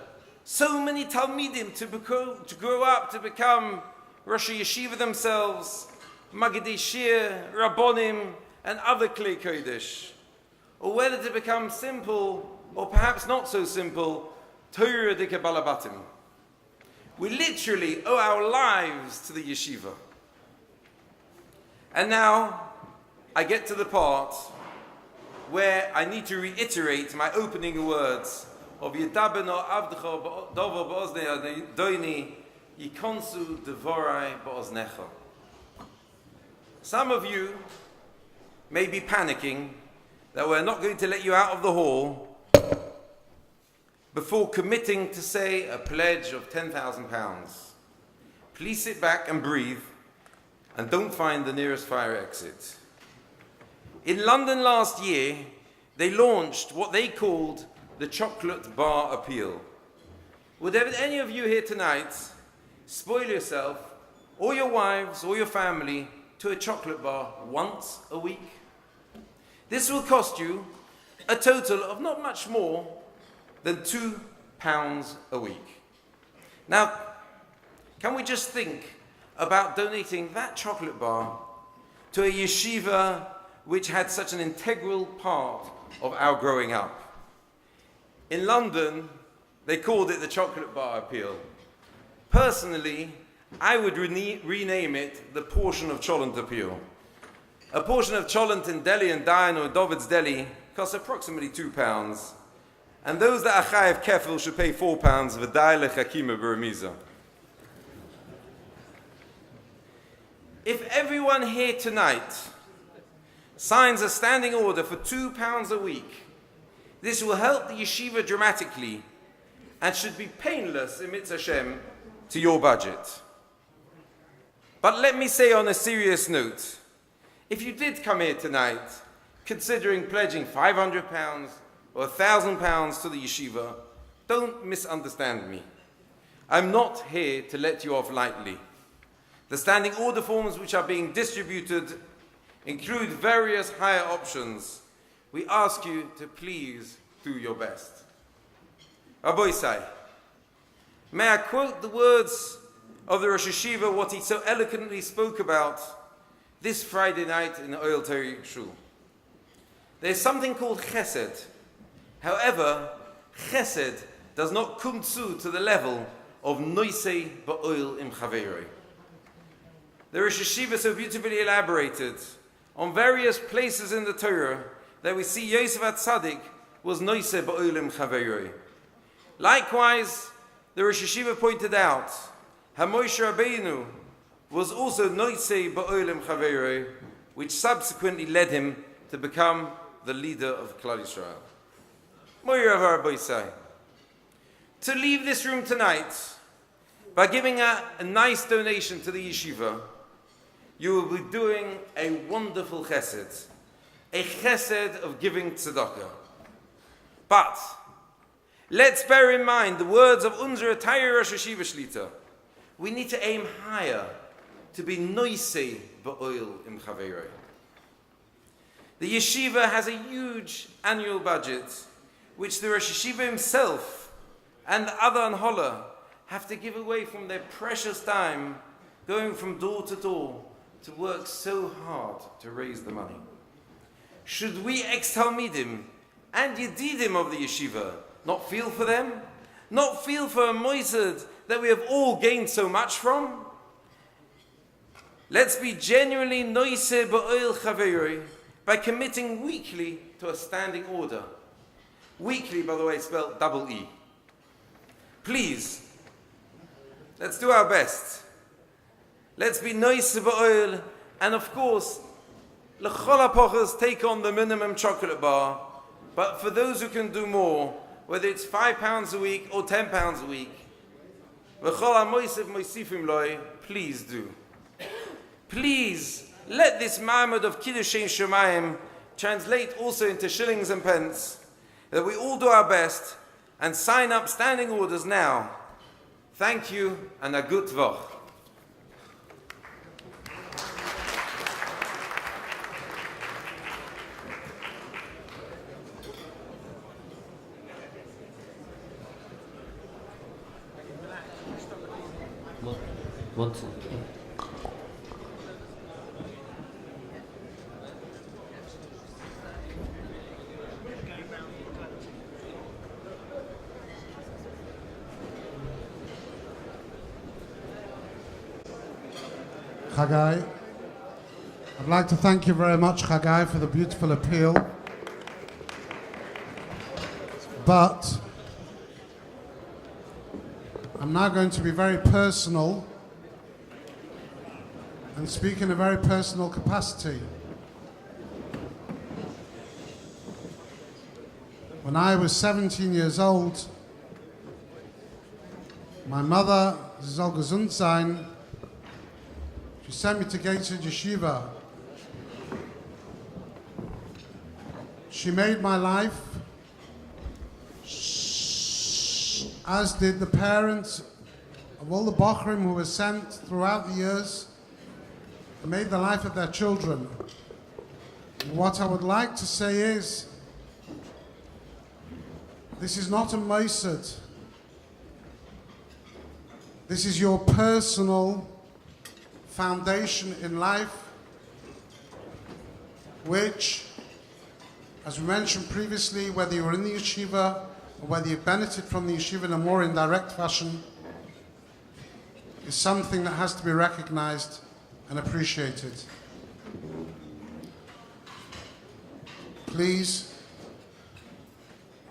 so many Talmidim to grow up to become Rosh Yeshiva themselves, Maggidei Shir, Rabbonim, and other Klei Kodesh. Or whether to become simple, or perhaps not so simple, Torah de Balabatim. We literally owe our lives to the yeshiva. And now, I get to the part where I need to reiterate my opening words of Yedabeno Avdecho Dovo Ba'oznei Doini Yikonsu Devorai Ba'oznecha. Some of you may be panicking that we're not going to let you out of the hall before committing to say a pledge of £10,000. Please sit back and breathe and don't find the nearest fire exit. In London last year, they launched what they called the Chocolate Bar Appeal. Would any of you here tonight spoil yourself, or your wives, or your family to a chocolate bar once a week? This will cost you a total of not much more than £2 a week. Now, can we just think about donating that chocolate bar to a yeshiva which had such an integral part of our growing up? In London, they called it the Chocolate Bar Appeal. Personally, I would rename it the Portion of Cholent Appeal. A portion of cholent in Delhi and Dayan or Dovid's Delhi costs approximately £2. And those that are chayav kefil should pay £4 v'day lechakima b'remiza. If everyone here tonight signs a standing order for £2 a week, this will help the yeshiva dramatically and should be painless, Emitz Hashem, to your budget. But let me say on a serious note, if you did come here tonight considering pledging £500 or £1,000 to the yeshiva, don't misunderstand me. I'm not here to let you off lightly. The standing order forms which are being distributed include various higher options. We ask you to please do your best. Rabbi Isai, may I quote the words of the Rosh Yeshiva, what he so eloquently spoke about this Friday night in the Oil Torah Shul. There's something called chesed. However, chesed does not come to the level of noisei ba'oil im chaveroi. The Rosh Yeshiva so beautifully elaborated on various places in the Torah that we see Yosef HaTzadik was noisei ba'oil im chaveroi. Likewise, the Rosh Hashiva pointed out, Moshe Rabbeinu was also Noisei Ba'olim Chaveroi, which subsequently led him to become the leader of Klal Yisrael. Moirav Rabbeisai. To leave this room tonight by giving a nice donation to the yeshiva, you will be doing a wonderful chesed, a chesed of giving tzedakah. But let's bear in mind the words of unsere Tayr Rosh Hashiva Shlita. We need to aim higher, to be noisei ba'oil im chaveroi. The yeshiva has a huge annual budget, which the Rosh Hashiva himself and other Anhola have to give away from their precious time, going from door to work so hard to raise the money. Should we ex-Talmidim and Yedidim of the yeshiva not feel for them? Not feel for a moised that we have all gained so much from? Let's be genuinely noise ba'oil chaveroi by committing weekly to a standing order. Weekly, by the way, spelled double E. Please, let's do our best. Let's be noise ba'oil, and of course, l'chol ha'pochas take on the minimum chocolate bar. But for those who can do more, whether it's £5 a week or £10 a week, please do. Please let this ma'amad of Kiddushin Shemayim translate also into shillings and pence, that we all do our best and sign up standing orders now. Thank you and a good Woch. What? Chagai, I'd like to thank you very much, Chagai, for the beautiful appeal. But I'm now going to be very personal and speak in a very personal capacity. When I was 17 years old, my mother, sie soll gesund sein, she sent me to Gateshead Yeshiva. She made my life, as did the parents of all the Bochrim who were sent throughout the years, and made the life of their children. What I would like to say is, this is not a moised. This is your personal foundation in life, which, as we mentioned previously, whether you're in the yeshiva or whether you benefit from the yeshiva in a more indirect fashion, is something that has to be recognized and appreciated. Please,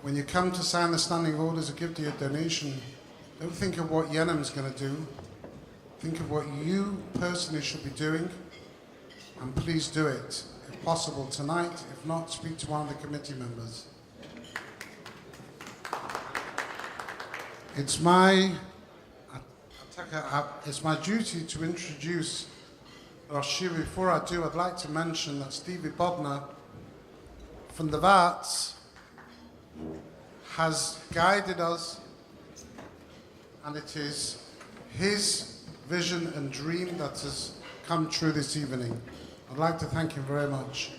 when you come to sign the standing orders or give to your donation, don't think of what Yenem's going to do. Think of what you personally should be doing, and please do it, if possible tonight. If not, speak to one of the committee members. It's my duty to introduce Rosh Hashiva. Before I do, I'd like to mention that Stevie Bodner from the Vats has guided us, and it is his vision and dream that has come true this evening. I'd like to thank him very much.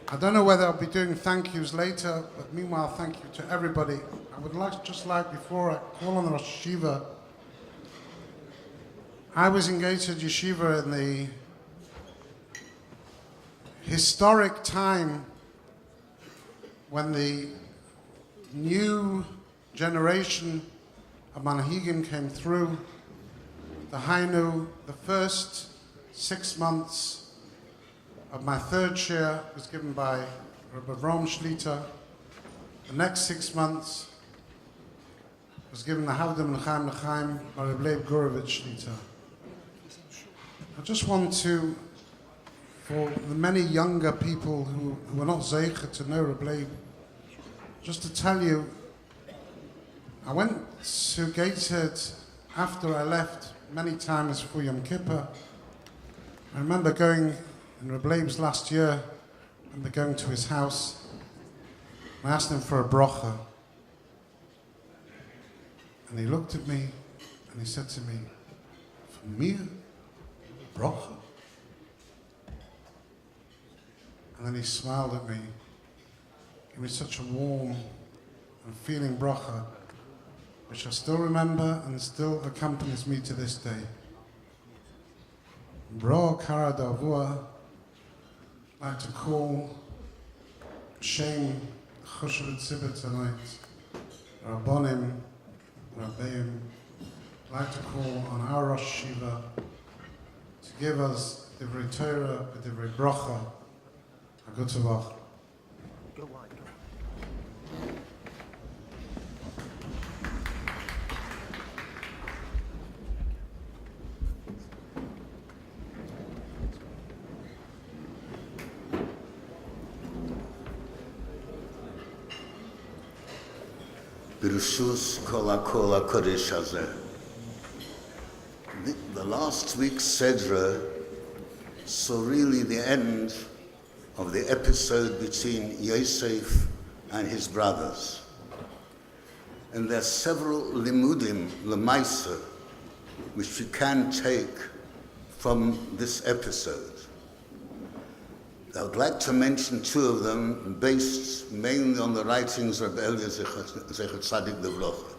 I don't know whether I'll be doing thank yous later, but meanwhile, thank you to everybody. I would like, before I call on the Rosh Hashiva, I was engaged at Yeshiva in the historic time when the new generation of Manahigim came through. The Hainu, the first 6 months of my third share was given by Rabbi Avram Shlita. The next 6 months was given the Havdam L'chaim L'chaim by Rabbi Leib Gurovich Shlita. I just want to, for the many younger people who are not Zeicha to know Rabbi Leib, just to tell you, I went to Gateshead after I left many times for Yom Kippur. I remember going in Rabbi Leib's last year, and going to his house. I asked him for a bracha. And he looked at me and he said to me, "For me, bracha?" And then he smiled at me. Gave me such a warm and feeling bracha, which I still remember and still accompanies me to this day. Bra Kara Davua, I'd like to call Shem Choshev Tzibah tonight, Rabbonim, Rabbeim. I'd like to call on our Rosh Yeshiva to give us Divrei Torah, Divrei Bracha, a good Tovach. Birshus Kol HaKol HaKodesh Hazeh. The last week's Sedra saw really the end of the episode between Yosef and his brothers. And there are several limudim, lemaisa, which we can take from this episode. I would like to mention two of them, based mainly on the writings of Elia Zecher Tzadik Livrocha.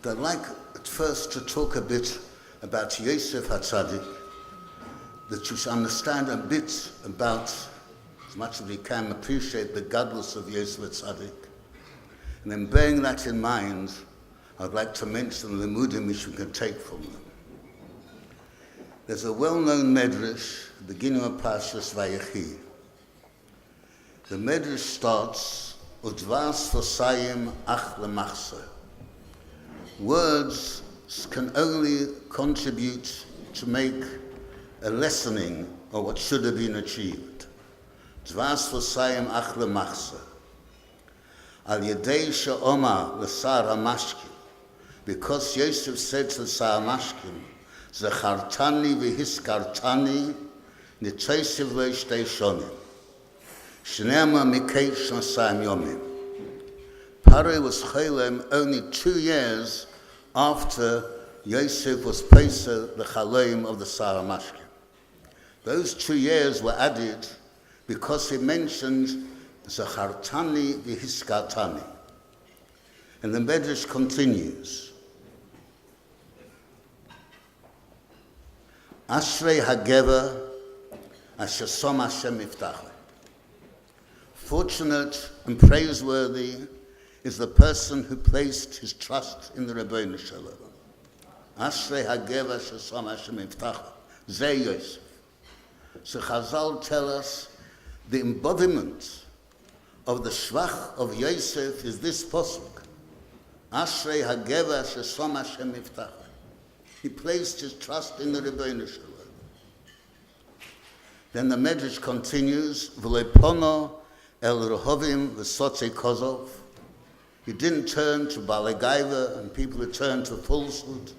But I'd like at first to talk a bit about Yosef HaTzadik, that you should understand a bit about, as much as we can, appreciate the godless of Yosef HaTzadik. And then bearing that in mind, I'd like to mention the limudim which we can take from them. There's a well-known medrash, beginning of Parshas Vayechi. The medrash starts, Udvas v'sayim ach lemachsa. Words can only contribute to make a lessening of what should have been achieved. Udvas v'sayim ach lemachsa. Al yedei she'omar l'sar ha'mashkim. Because Yosef said to Sar HaMashkim, Zachartani v'hiskartani nitzaysiv lo shtei shonim. Shnema mikei shnosayim yomim. Paro was cholem only 2 years after Yosef was Pesach the chaloim of the Sar HaMashkim. Those 2 years were added because he mentioned Zachartani v'hiskartani. And the Medrash continues. Ashrei hagever asher som Hashem miftacha. Fortunate and praiseworthy is the person who placed his trust in the Rebbeinu Shalom. Ashrei hagever asher som Hashem miftacha. Zeh Yosef. So Chazal tell us the embodiment of the shvach of Yosef is this pasuk. Ashrei hagever asher som Hashem miftacha. He placed his trust in the Rebbeinu Shalom. Then the Medrash continues, V'lepono el rehovim v'sotzei kozov. He didn't turn to Balagaiva and people who turned to falsehood.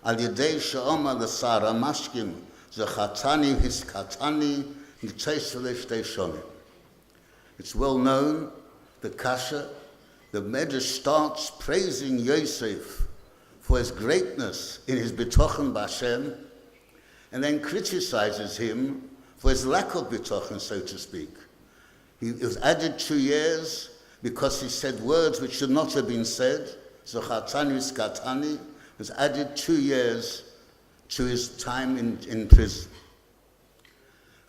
Al yedei she'omar l'sar ha'mashkim zachatani hiskatani nitzayselei shtei shonim. It's well known, the Kasha, the Medrash starts praising Yosef for his greatness in his bitochen b'Hashem, and then criticizes him for his lack of bitochen, so to speak. He was added 2 years because he said words which should not have been said. Zochatani skatani was added 2 years to his time in prison.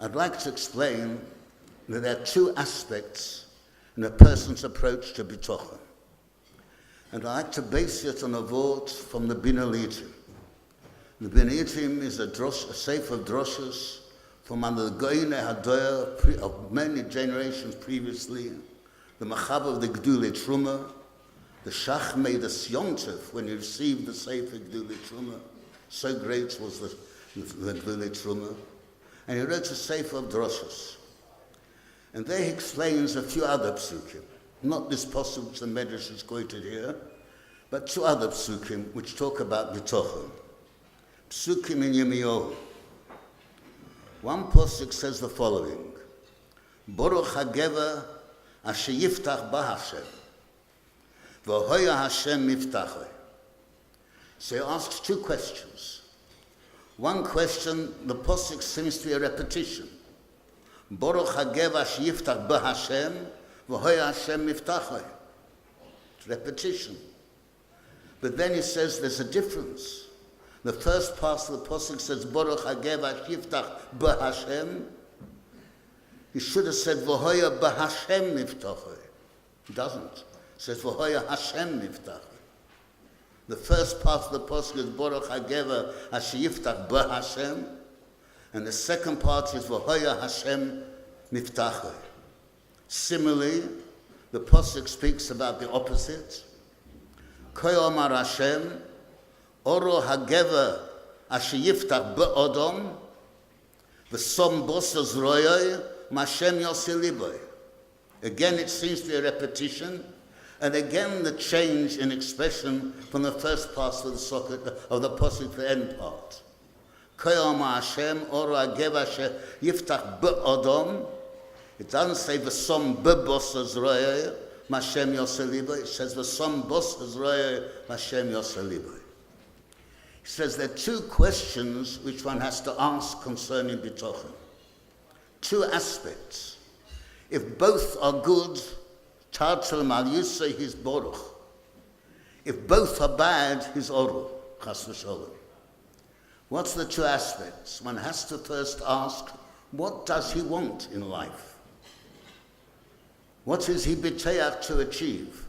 I'd like to explain that there are 2 aspects in a person's approach to bitochen. And I'd like to base it on a vort from the Bin Elitim. The Bin Elitim is a sefer of droshes from under the Goyne Hadoyer of many generations previously, the Machav of the Gdulei Truma, the Shach made a Siontev when he received the Sefer Gdulei Truma. So great was the Gdulei Truma. And he wrote a Sefer of Droshes. And there he explains a few other psukim, not this passage which the Medrash is quoted here, but two other psukim which talk about Bitochon. Psukim in Yirmiyahu. One pasuk says the following: Baruch Hageva asher yiftach ba Hashem, v'hoya Hashem miftachoi. So he asks two questions. One question, the pasuk seems to be a repetition. Baruch Hageva asher yiftach ba Hashem, v'hoya Hashem miftachoi. It's repetition. But then he says there's a difference. The first part of the pasuk says Baruch Hageva Yiftach B'Hashem. He should have said V'hoya B'Hashem Miftachoi. He doesn't. He says V'hoya Hashem Miftachoi. The first part of the pasuk is Baruch Hageva Asher Yiftach B'Hashem, and the second part is V'hoya Hashem Miftachoi. Similarly, the pasuk speaks about the opposite. Koyomar Hashem Oro Hageva Asher Yiftach B'Odom V'som Bosas Royoi Mashem Yosei Liboy. Again, it seems to be a repetition, and again the change in expression from the first part of the socket of the pasuk to the end part. Koyomar Hashem Oro Hageva Asher Yiftach B'Odom. It doesn't say V'som B'Bosas Royoi Mashem Yosei Liboy. It says V'som Bosas Royoi Mashem Yosei Liboy. He says there are two questions which one has to ask concerning Bitochen. Two aspects. If both are good, Tartel Mal Yusei his Boruch. If both are bad, his Oru, Chas v'Sholom. What's the two aspects? One has to first ask, what does he want in life? What is he b'teach to achieve?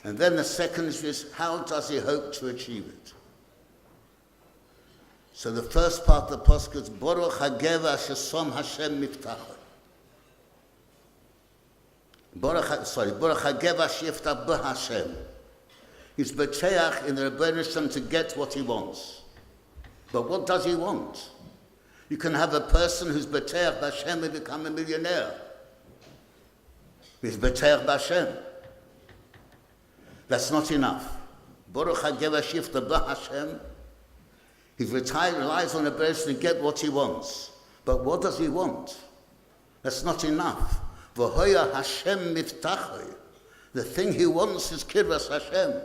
And then the second is, how does he hope to achieve it? So the first part of the pasuk is Baruch Hageva asher som Hashem miftachoi. Baruch Hageva asher yiftach b'Hashem. He's b'teach in the Rebbeinu Shem to get what he wants. But what does he want? You can have a person who's b'teach b'Hashem and become a millionaire. He's b'teach b'Hashem. That's not enough. Baruch Hageva asher yiftach b'Hashem. He relies on a person to get what he wants. But what does he want? That's not enough. V'hoya Hashem miftachoi. The thing he wants is Ksivas Hashem.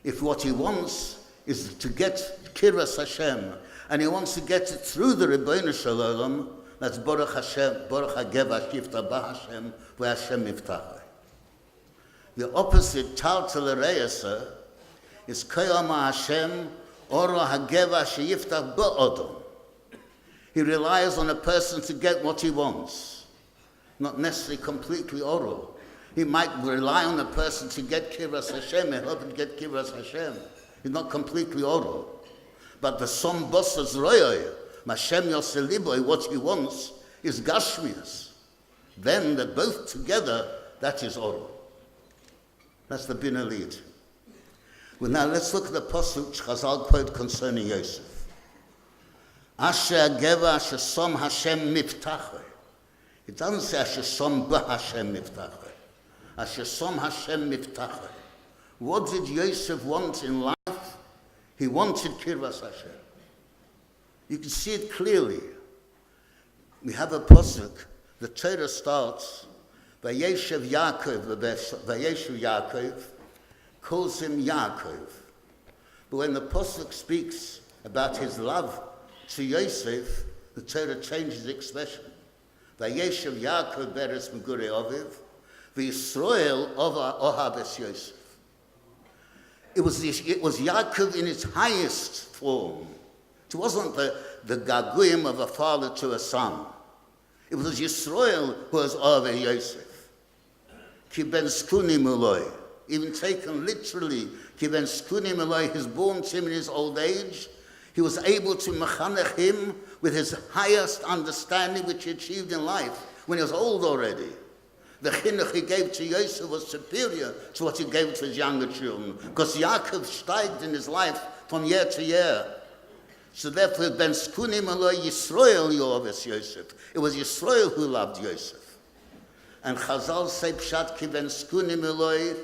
If what he wants is to get Ksivas Hashem, and he wants to get it through the Rebbeinu Shalom, that's Baruch Hashem, Baruch Hageva Yiftach B'Hashem, v'Hashem miftachoi. The opposite, Tartel Reyasa, is Koyama Hashem, Oro Hageva Sheyiftach B'Odom. He relies on a person to get what he wants, not necessarily completely Oro. He might rely on a person to get Ksivas Hashem and hope to get Ksivas Hashem. He's not completely Oro. But the Som Bosas Royoi, Mashem Yosei Liboy, what he wants is Gashmias. Then they're both together, that is Oro. That's the Bina Lead. Well, now let's look at the pasuk which Chazal quote concerning Yosef. Asher Hageva Asher Som Hashem Miftachoi. It doesn't say Asher Som B'Hashem Miftachoi. Asher Som Hashem Miftachoi. What did Yosef want in life? He wanted Ksivas Hashem. You can see it clearly. We have a pasuk. The Torah starts, Vayeshev Yaakov, Vayeshev Yaakov, calls him Yaakov. But when the pasuk speaks about his love to Yosef, the Torah changes the expression. Vayeshev Yaakov beres megurei Aviv, v'Yisrael ohav es Yosef. It was Yaakov in its highest form. It wasn't the gaguyim of a father to a son. It was Yisrael who was over Yosef. Ki ben skuni muloi. Even taken literally, Ki ben skuni muloi, he's born to him in his old age. He was able to mechanech him with his highest understanding which he achieved in life when he was old already. The chinuch he gave to Yosef was superior to what he gave to his younger children, because Yaakov steiged in his life from year to year. So therefore, Ben Skunim Eloi Yisrael Yoavis Yosef. It was Yisrael who loved Yosef. And Chazal say Pshat ki Ben Skunim Eloi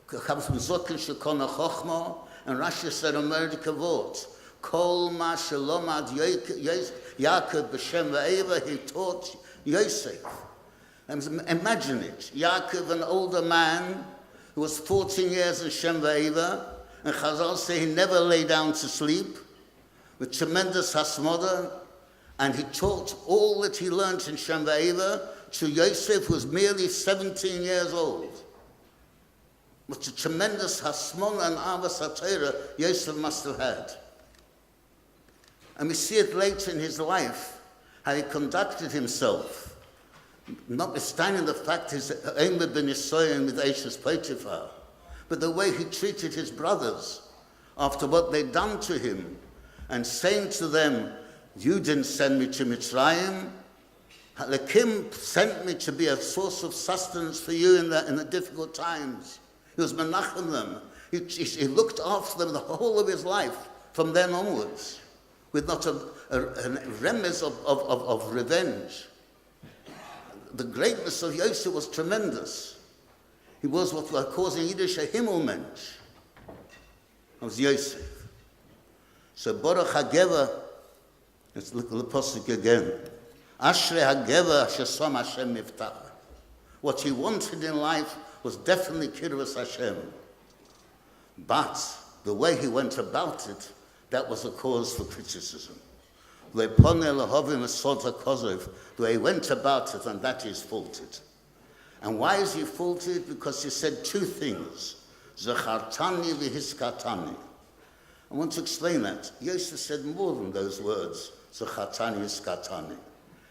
comes from Zokin Shekona Chochma, and Rashi said a murder kavot. Kol ma shalomad Yaakov b'shem v'eva, he taught Yosef. And imagine it, Yaakov, an older man who was 14 years in Shem v'eva, and Chazal say he never lay down to sleep, with tremendous hasmoda, and he taught all that he learned in Shem v'eva to Yosef, who was merely 17 years old. What a tremendous hasmoda and avas HaTorah Yosef must have had. And we see it later in his life, how he conducted himself, notwithstanding the fact his aim had been Nisoyan with Ashes Potiphar, but the way he treated his brothers after what they'd done to him, and saying to them, you didn't send me to Mitzrayim, Halakim sent me to be a source of sustenance for you in the difficult times. He was menachem them. He looked after them the whole of his life, from then onwards, with not a remez of revenge. The greatness of Yosef was tremendous. He was what we are calling Yiddish a Himmelmensch. It was Yosef. So Baruch HaGever, let's look at the pasuk again. Ashrei HaGever shesom Hashem miftach. What he wanted in life was definitely Kirvas Hashem. But the way he went about it, that was a cause for criticism. The way he went about it, and that is faulted. And why is he faulted? Because he said two things. Zachartani v'hiskatani. I want to explain that. Yosef said more than those words. Zachartani v'hiskatani.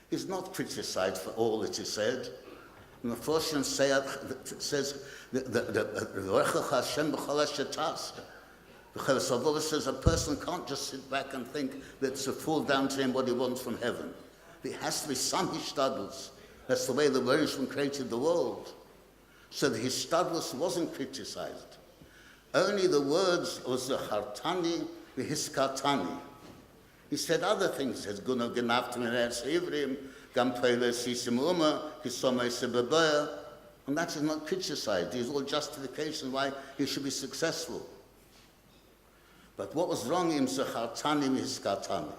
He's not criticized for all that he said. And the Fortune says, the Ksivas says a person can't just sit back and think that it's to fall down to him what he wants from heaven. There has to be some hishtadlus. That's the way the Bereshit created the world. So the hishtadlus wasn't criticized. Only the words of Zachartani v'hiskatani. He said other things. He says, Guna genaftim eretz Ivrim, gam peile sisim uma, kisomei sebebaya. And that is not criticized. These are all justifications why he should be successful. But what was wrong in Zachartani v'hiskatani?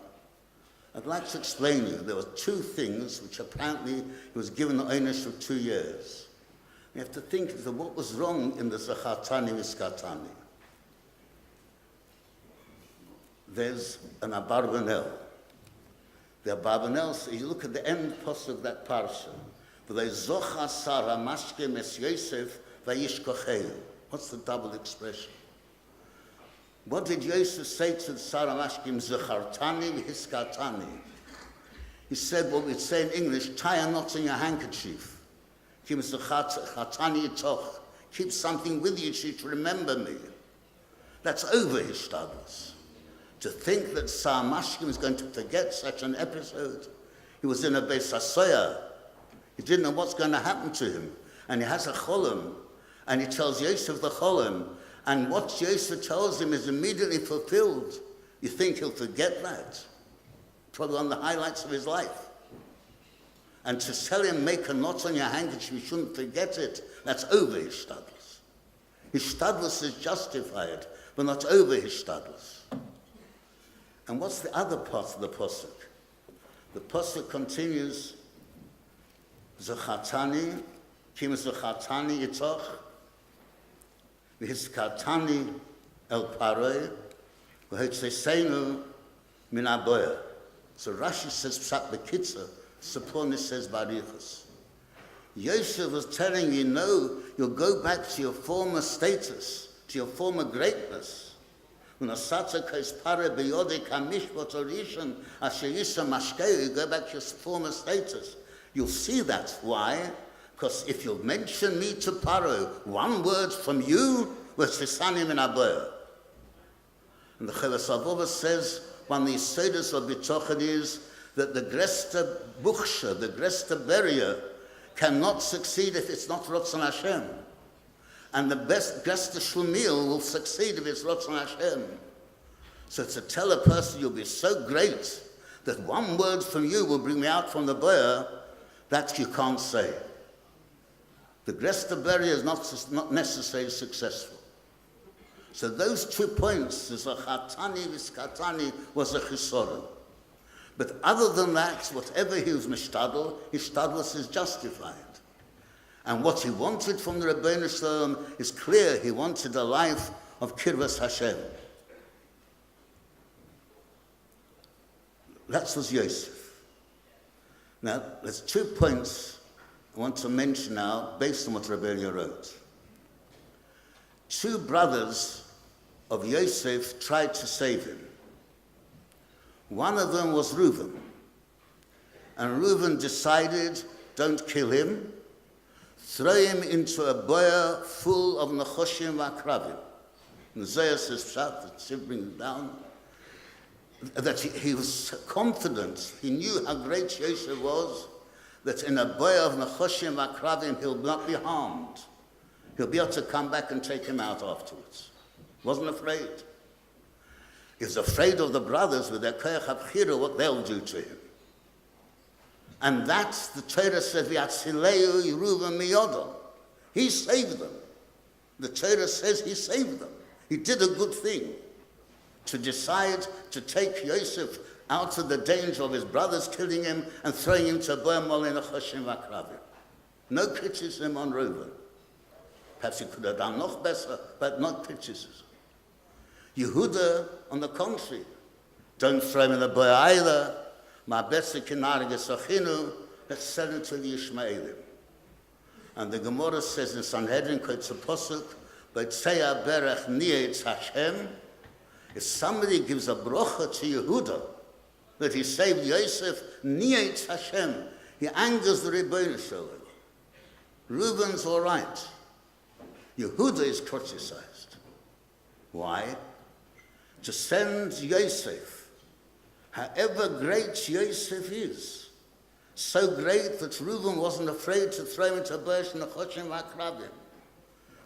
I'd like to explain to you. There were two things which apparently he was given the ownership of 2 years. You have to think of what was wrong in the Zachartani v'hiskatani. There's an Abarbanel. The Abarbanel, so you look at the end post of that parsha. V'leizocha Sarah mashke mes Yosef v'yishkocheu. What's the double expression? What did Yosef say to Sarah Mashkim? Zachartani v'hiskatani. He said what we'd say in English, tie a knot in your handkerchief. Keep something with you to remember me. That's over his status. To think that Sarah Mashkim is going to forget such an episode. He was in a Beis HaSoya. He didn't know what's going to happen to him. And he has a cholim. And he tells Yosef the cholim. And what Yosef tells him is immediately fulfilled. You think he'll forget that? Probably one of the highlights of his life. And to tell him, make a knot on your handkerchief, you shouldn't forget it, that's over his shtadlus. His shtadlus is justified, but not over his shtadlus. And what's the other part of the pasuk? The pasuk continues, Zachartani, kim zachartani itoch, v'hiskatani el paroi, v'hitzesenu min aboya. So Rashi says pshat b'kitza, Saponis says barichas. Yosef was telling you, no, you'll go back to your former status, to your former greatness. When asatza kais pare beyode kamishvot orishan asher yisa mashkeu, you go back to your former status. You'll see that. Why? Because if you mention me to Paro, one word from you was Tisanim in Aboya. And the Ksivas says, one of the Yesodus of Bitochen is that the Gresta Buchsha, the Gresta Beria, cannot succeed if it's not Ratzon Hashem. And the best Gresta Shlemiel will succeed if it's Ratzon Hashem. So to tell a person you'll be so great that one word from you will bring me out from the boya, that you can't say. The Gresta Beria is not necessarily successful. So those 2 points, as a Chatani Viskatani, was a Chisoron. But other than that, whatever he was mishtadl, his tadlus is justified. And what he wanted from the Rebbeinu Shalom is clear. He wanted a life of Kirvas Hashem. That was Yosef. Now, there's 2 points I want to mention now, based on what Rebbeinu wrote. 2 brothers of Yosef tried to save him. One of them was Reuven. And Reuven decided, don't kill him, throw him into a boya full of nechoshim v'akravim. And the Zohar says, Pshat, the brings it down, that he was confident, he knew how great Yosef was, that in a boya of nechoshim v'akravim he'll not be harmed. He'll be able to come back and take him out afterwards. Wasn't afraid. He was afraid of the brothers with their koyach habchira, what they'll do to him. And that's, the Torah says, V'yatzileu Reuven miyodo. He saved them. The Torah says he saved them. He did a good thing to decide to take Yosef out of the danger of his brothers killing him and throwing him to a boya mol in a choshim v'akravim. No criticism on Reuven. Perhaps he could have done noch better, but not criticism. Yehuda, on the contrary, don't throw him in the boya either. Ma betze kinarge sachinu, let's sell him to the Ishmaelim. And the Gemara says in Sanhedrin, quotes a posuk, B'tzeya berech nietz Hashem, if somebody gives a brocha to Yehuda, that he saved Yosef, nietz Hashem, he angers the Rebbeinu Shalom. Reuben's all right. Yehuda is criticized. Why? To send Yosef, however great Yosef is, so great that Reuben wasn't afraid to throw him into a bush in the Choshim V'Akrabim.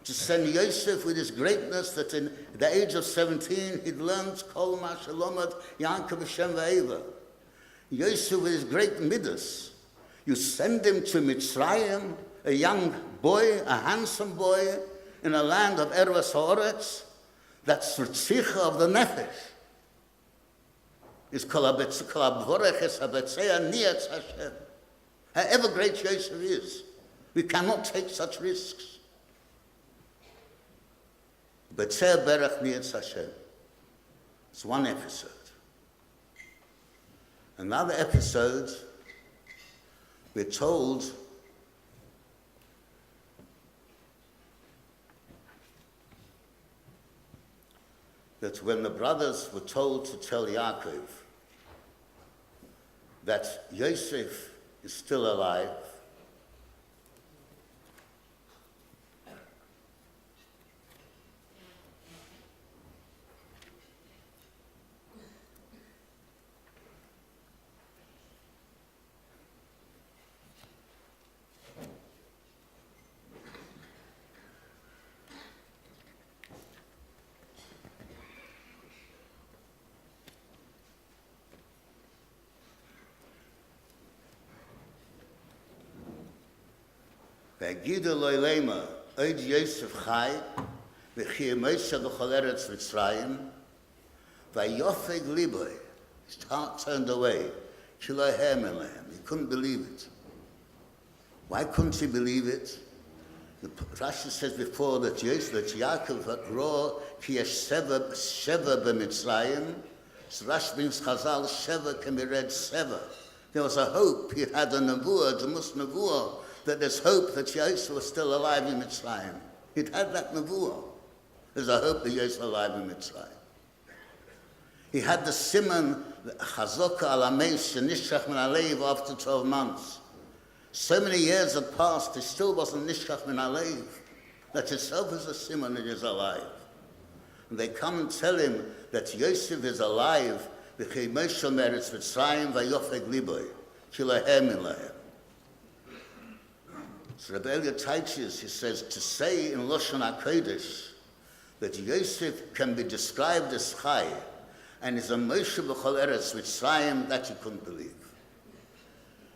To send Yosef with his greatness that in the age of 17 he'd learned Kol Ma Shalomad Yankov Hashem V'Eva. Yosef with his great midas. You send him to Mitzrayim, a young boy, a handsome boy, in a land of Ervas Haaretz, that's Ritzicha of the Nefesh. Is Kolabvoreches Habetzeya Nietz Hashem. However great Yosef is, we cannot take such risks. Betzeya Berach Nietz Hashem. It's one episode. Another episode, we're told that when the brothers were told to tell Yaakov that Yosef is still alive, V'agidu lo ilema, oid Yosef chai, v'chi Moshe b'chol eretz Mitzrayim, v'yofeg liboy, his heart turned away, ki lo hem elehem, he couldn't believe it. Why couldn't he believe it? The Rashi says before that Yaakov raw ki yesh sheva b'Mitzrayim, so Rashi brings Chazal, sheva can be read seva. There was a hope, he had a nevuah, Demus nevuah, that there's hope that Yosef was still alive in Mitzrayim. He'd had that nevuah. There's a hope that Yosef was alive in Mitzrayim. He had the siman, Chazokah al Ameis, Nishkach min Aleiv after 12 months. So many years had passed, he still wasn't Nishkach min Aleiv. That itself is a siman that he's alive. And they come and tell him that Yosef is alive, V'chei Moshe meretz Mitzrayim vayofeg liboy, ki lahem in lahem. So Rebbe Elliot teaches, he says, to say in Lashon HaKodesh that Yosef can be described as Chai and is a Moshe b'chol eretz Mitzrayim, that you couldn't believe.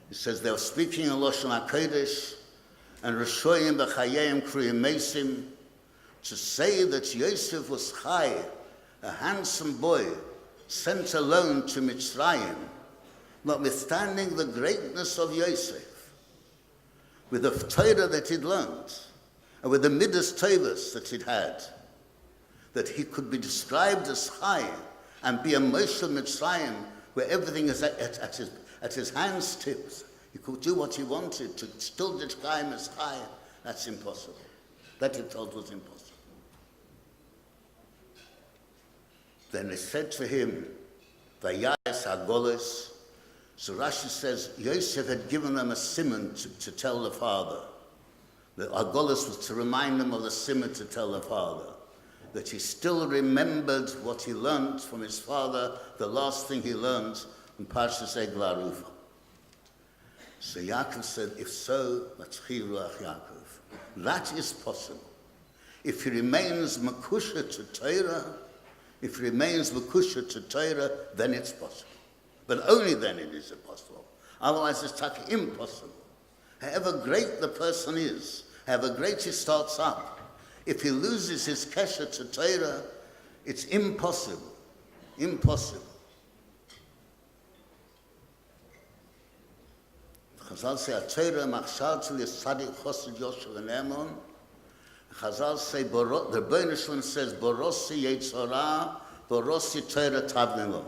He says they were speaking in Lashon HaKodesh and Rishoyim b'chayim kriyim mesim, to say that Yosef was Chai, a handsome boy, sent alone to Mitzrayim, notwithstanding the greatness of Yosef, with the Torah that he'd learned, and with the Midas Tovas that he'd had, that he could be described as Chai and be a Moshe Mitzrayim, where everything is at his hands tips. He could do what he wanted, to still describe him as Chai. That's impossible. That he felt was impossible. Then they said to him, Vayas HaGolos. So Rashi says, Yosef had given them a simon to tell the father. The Agolos was to remind them of the simon to tell the father, that he still remembered what he learned from his father, the last thing he learned in Parshas Eglah Ruva. So Yaakov said, if so, Vatchi Ruach Yaakov. That is possible. If he remains Makusha to Torah, then it's possible. But only then it is possible. Otherwise it's impossible. However great the person is, however great he starts up, if he loses his kesher to Torah, it's impossible. Impossible. Chazal say, Torah machshal tzil yisadik chosed Yoshua v'nemon. Chazal say, the Rebbeinu Shalom says, Borosi Yetzorah, Borosi Torah Tavnilo.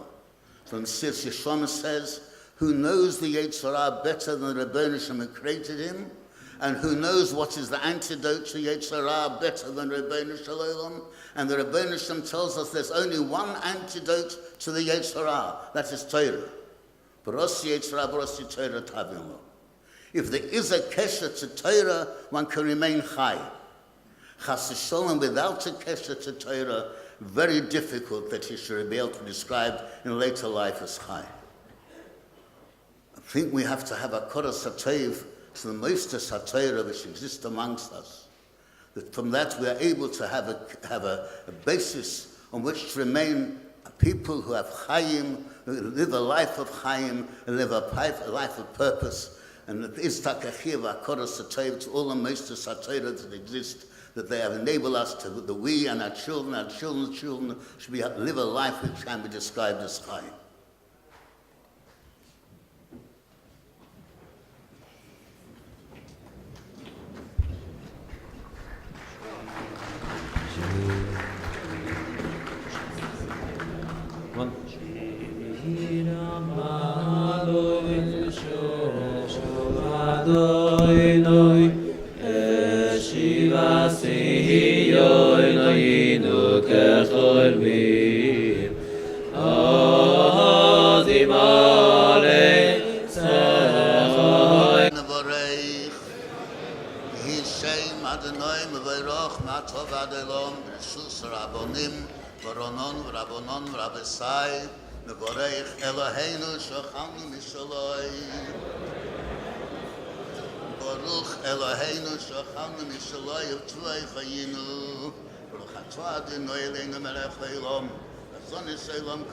From Sir Yeshua says, who knows the Yetzirah better than the Rebbeinu Shalom who created him, and who knows what is the antidote to Yetzirah better than Rebbeinu Shalom? And the Rebbeinu Shalom tells us there's only one antidote to the Yetzirah, that is Torah. Barosi Yetzirah, Barosi Torah Tavilo. If there is a kesher to Torah, one can remain Chai. Chas v'sholom, without a kesher to Torah, very difficult that he should be able to describe in later life as Chai. I think we have to have a koros hatov to the Moshe HaTorah which exists amongst us. That from that we are able to have a basis on which to remain people who have Chaim, who live a life of Chaim, and live a life of purpose. And it is takachir v'koros hatov to all the Moshe HaTorah that exist, that they have enabled us to, that we and our children's children should live a life which can be described as Chaim. Nevorech Eloheinu shochalnu mishaloi. Baruch Eloheinu shochalnu mishaloi of Tvei Chayinu. Baruch Atah Adonai Eloheinu melech haolam. Azonis Elam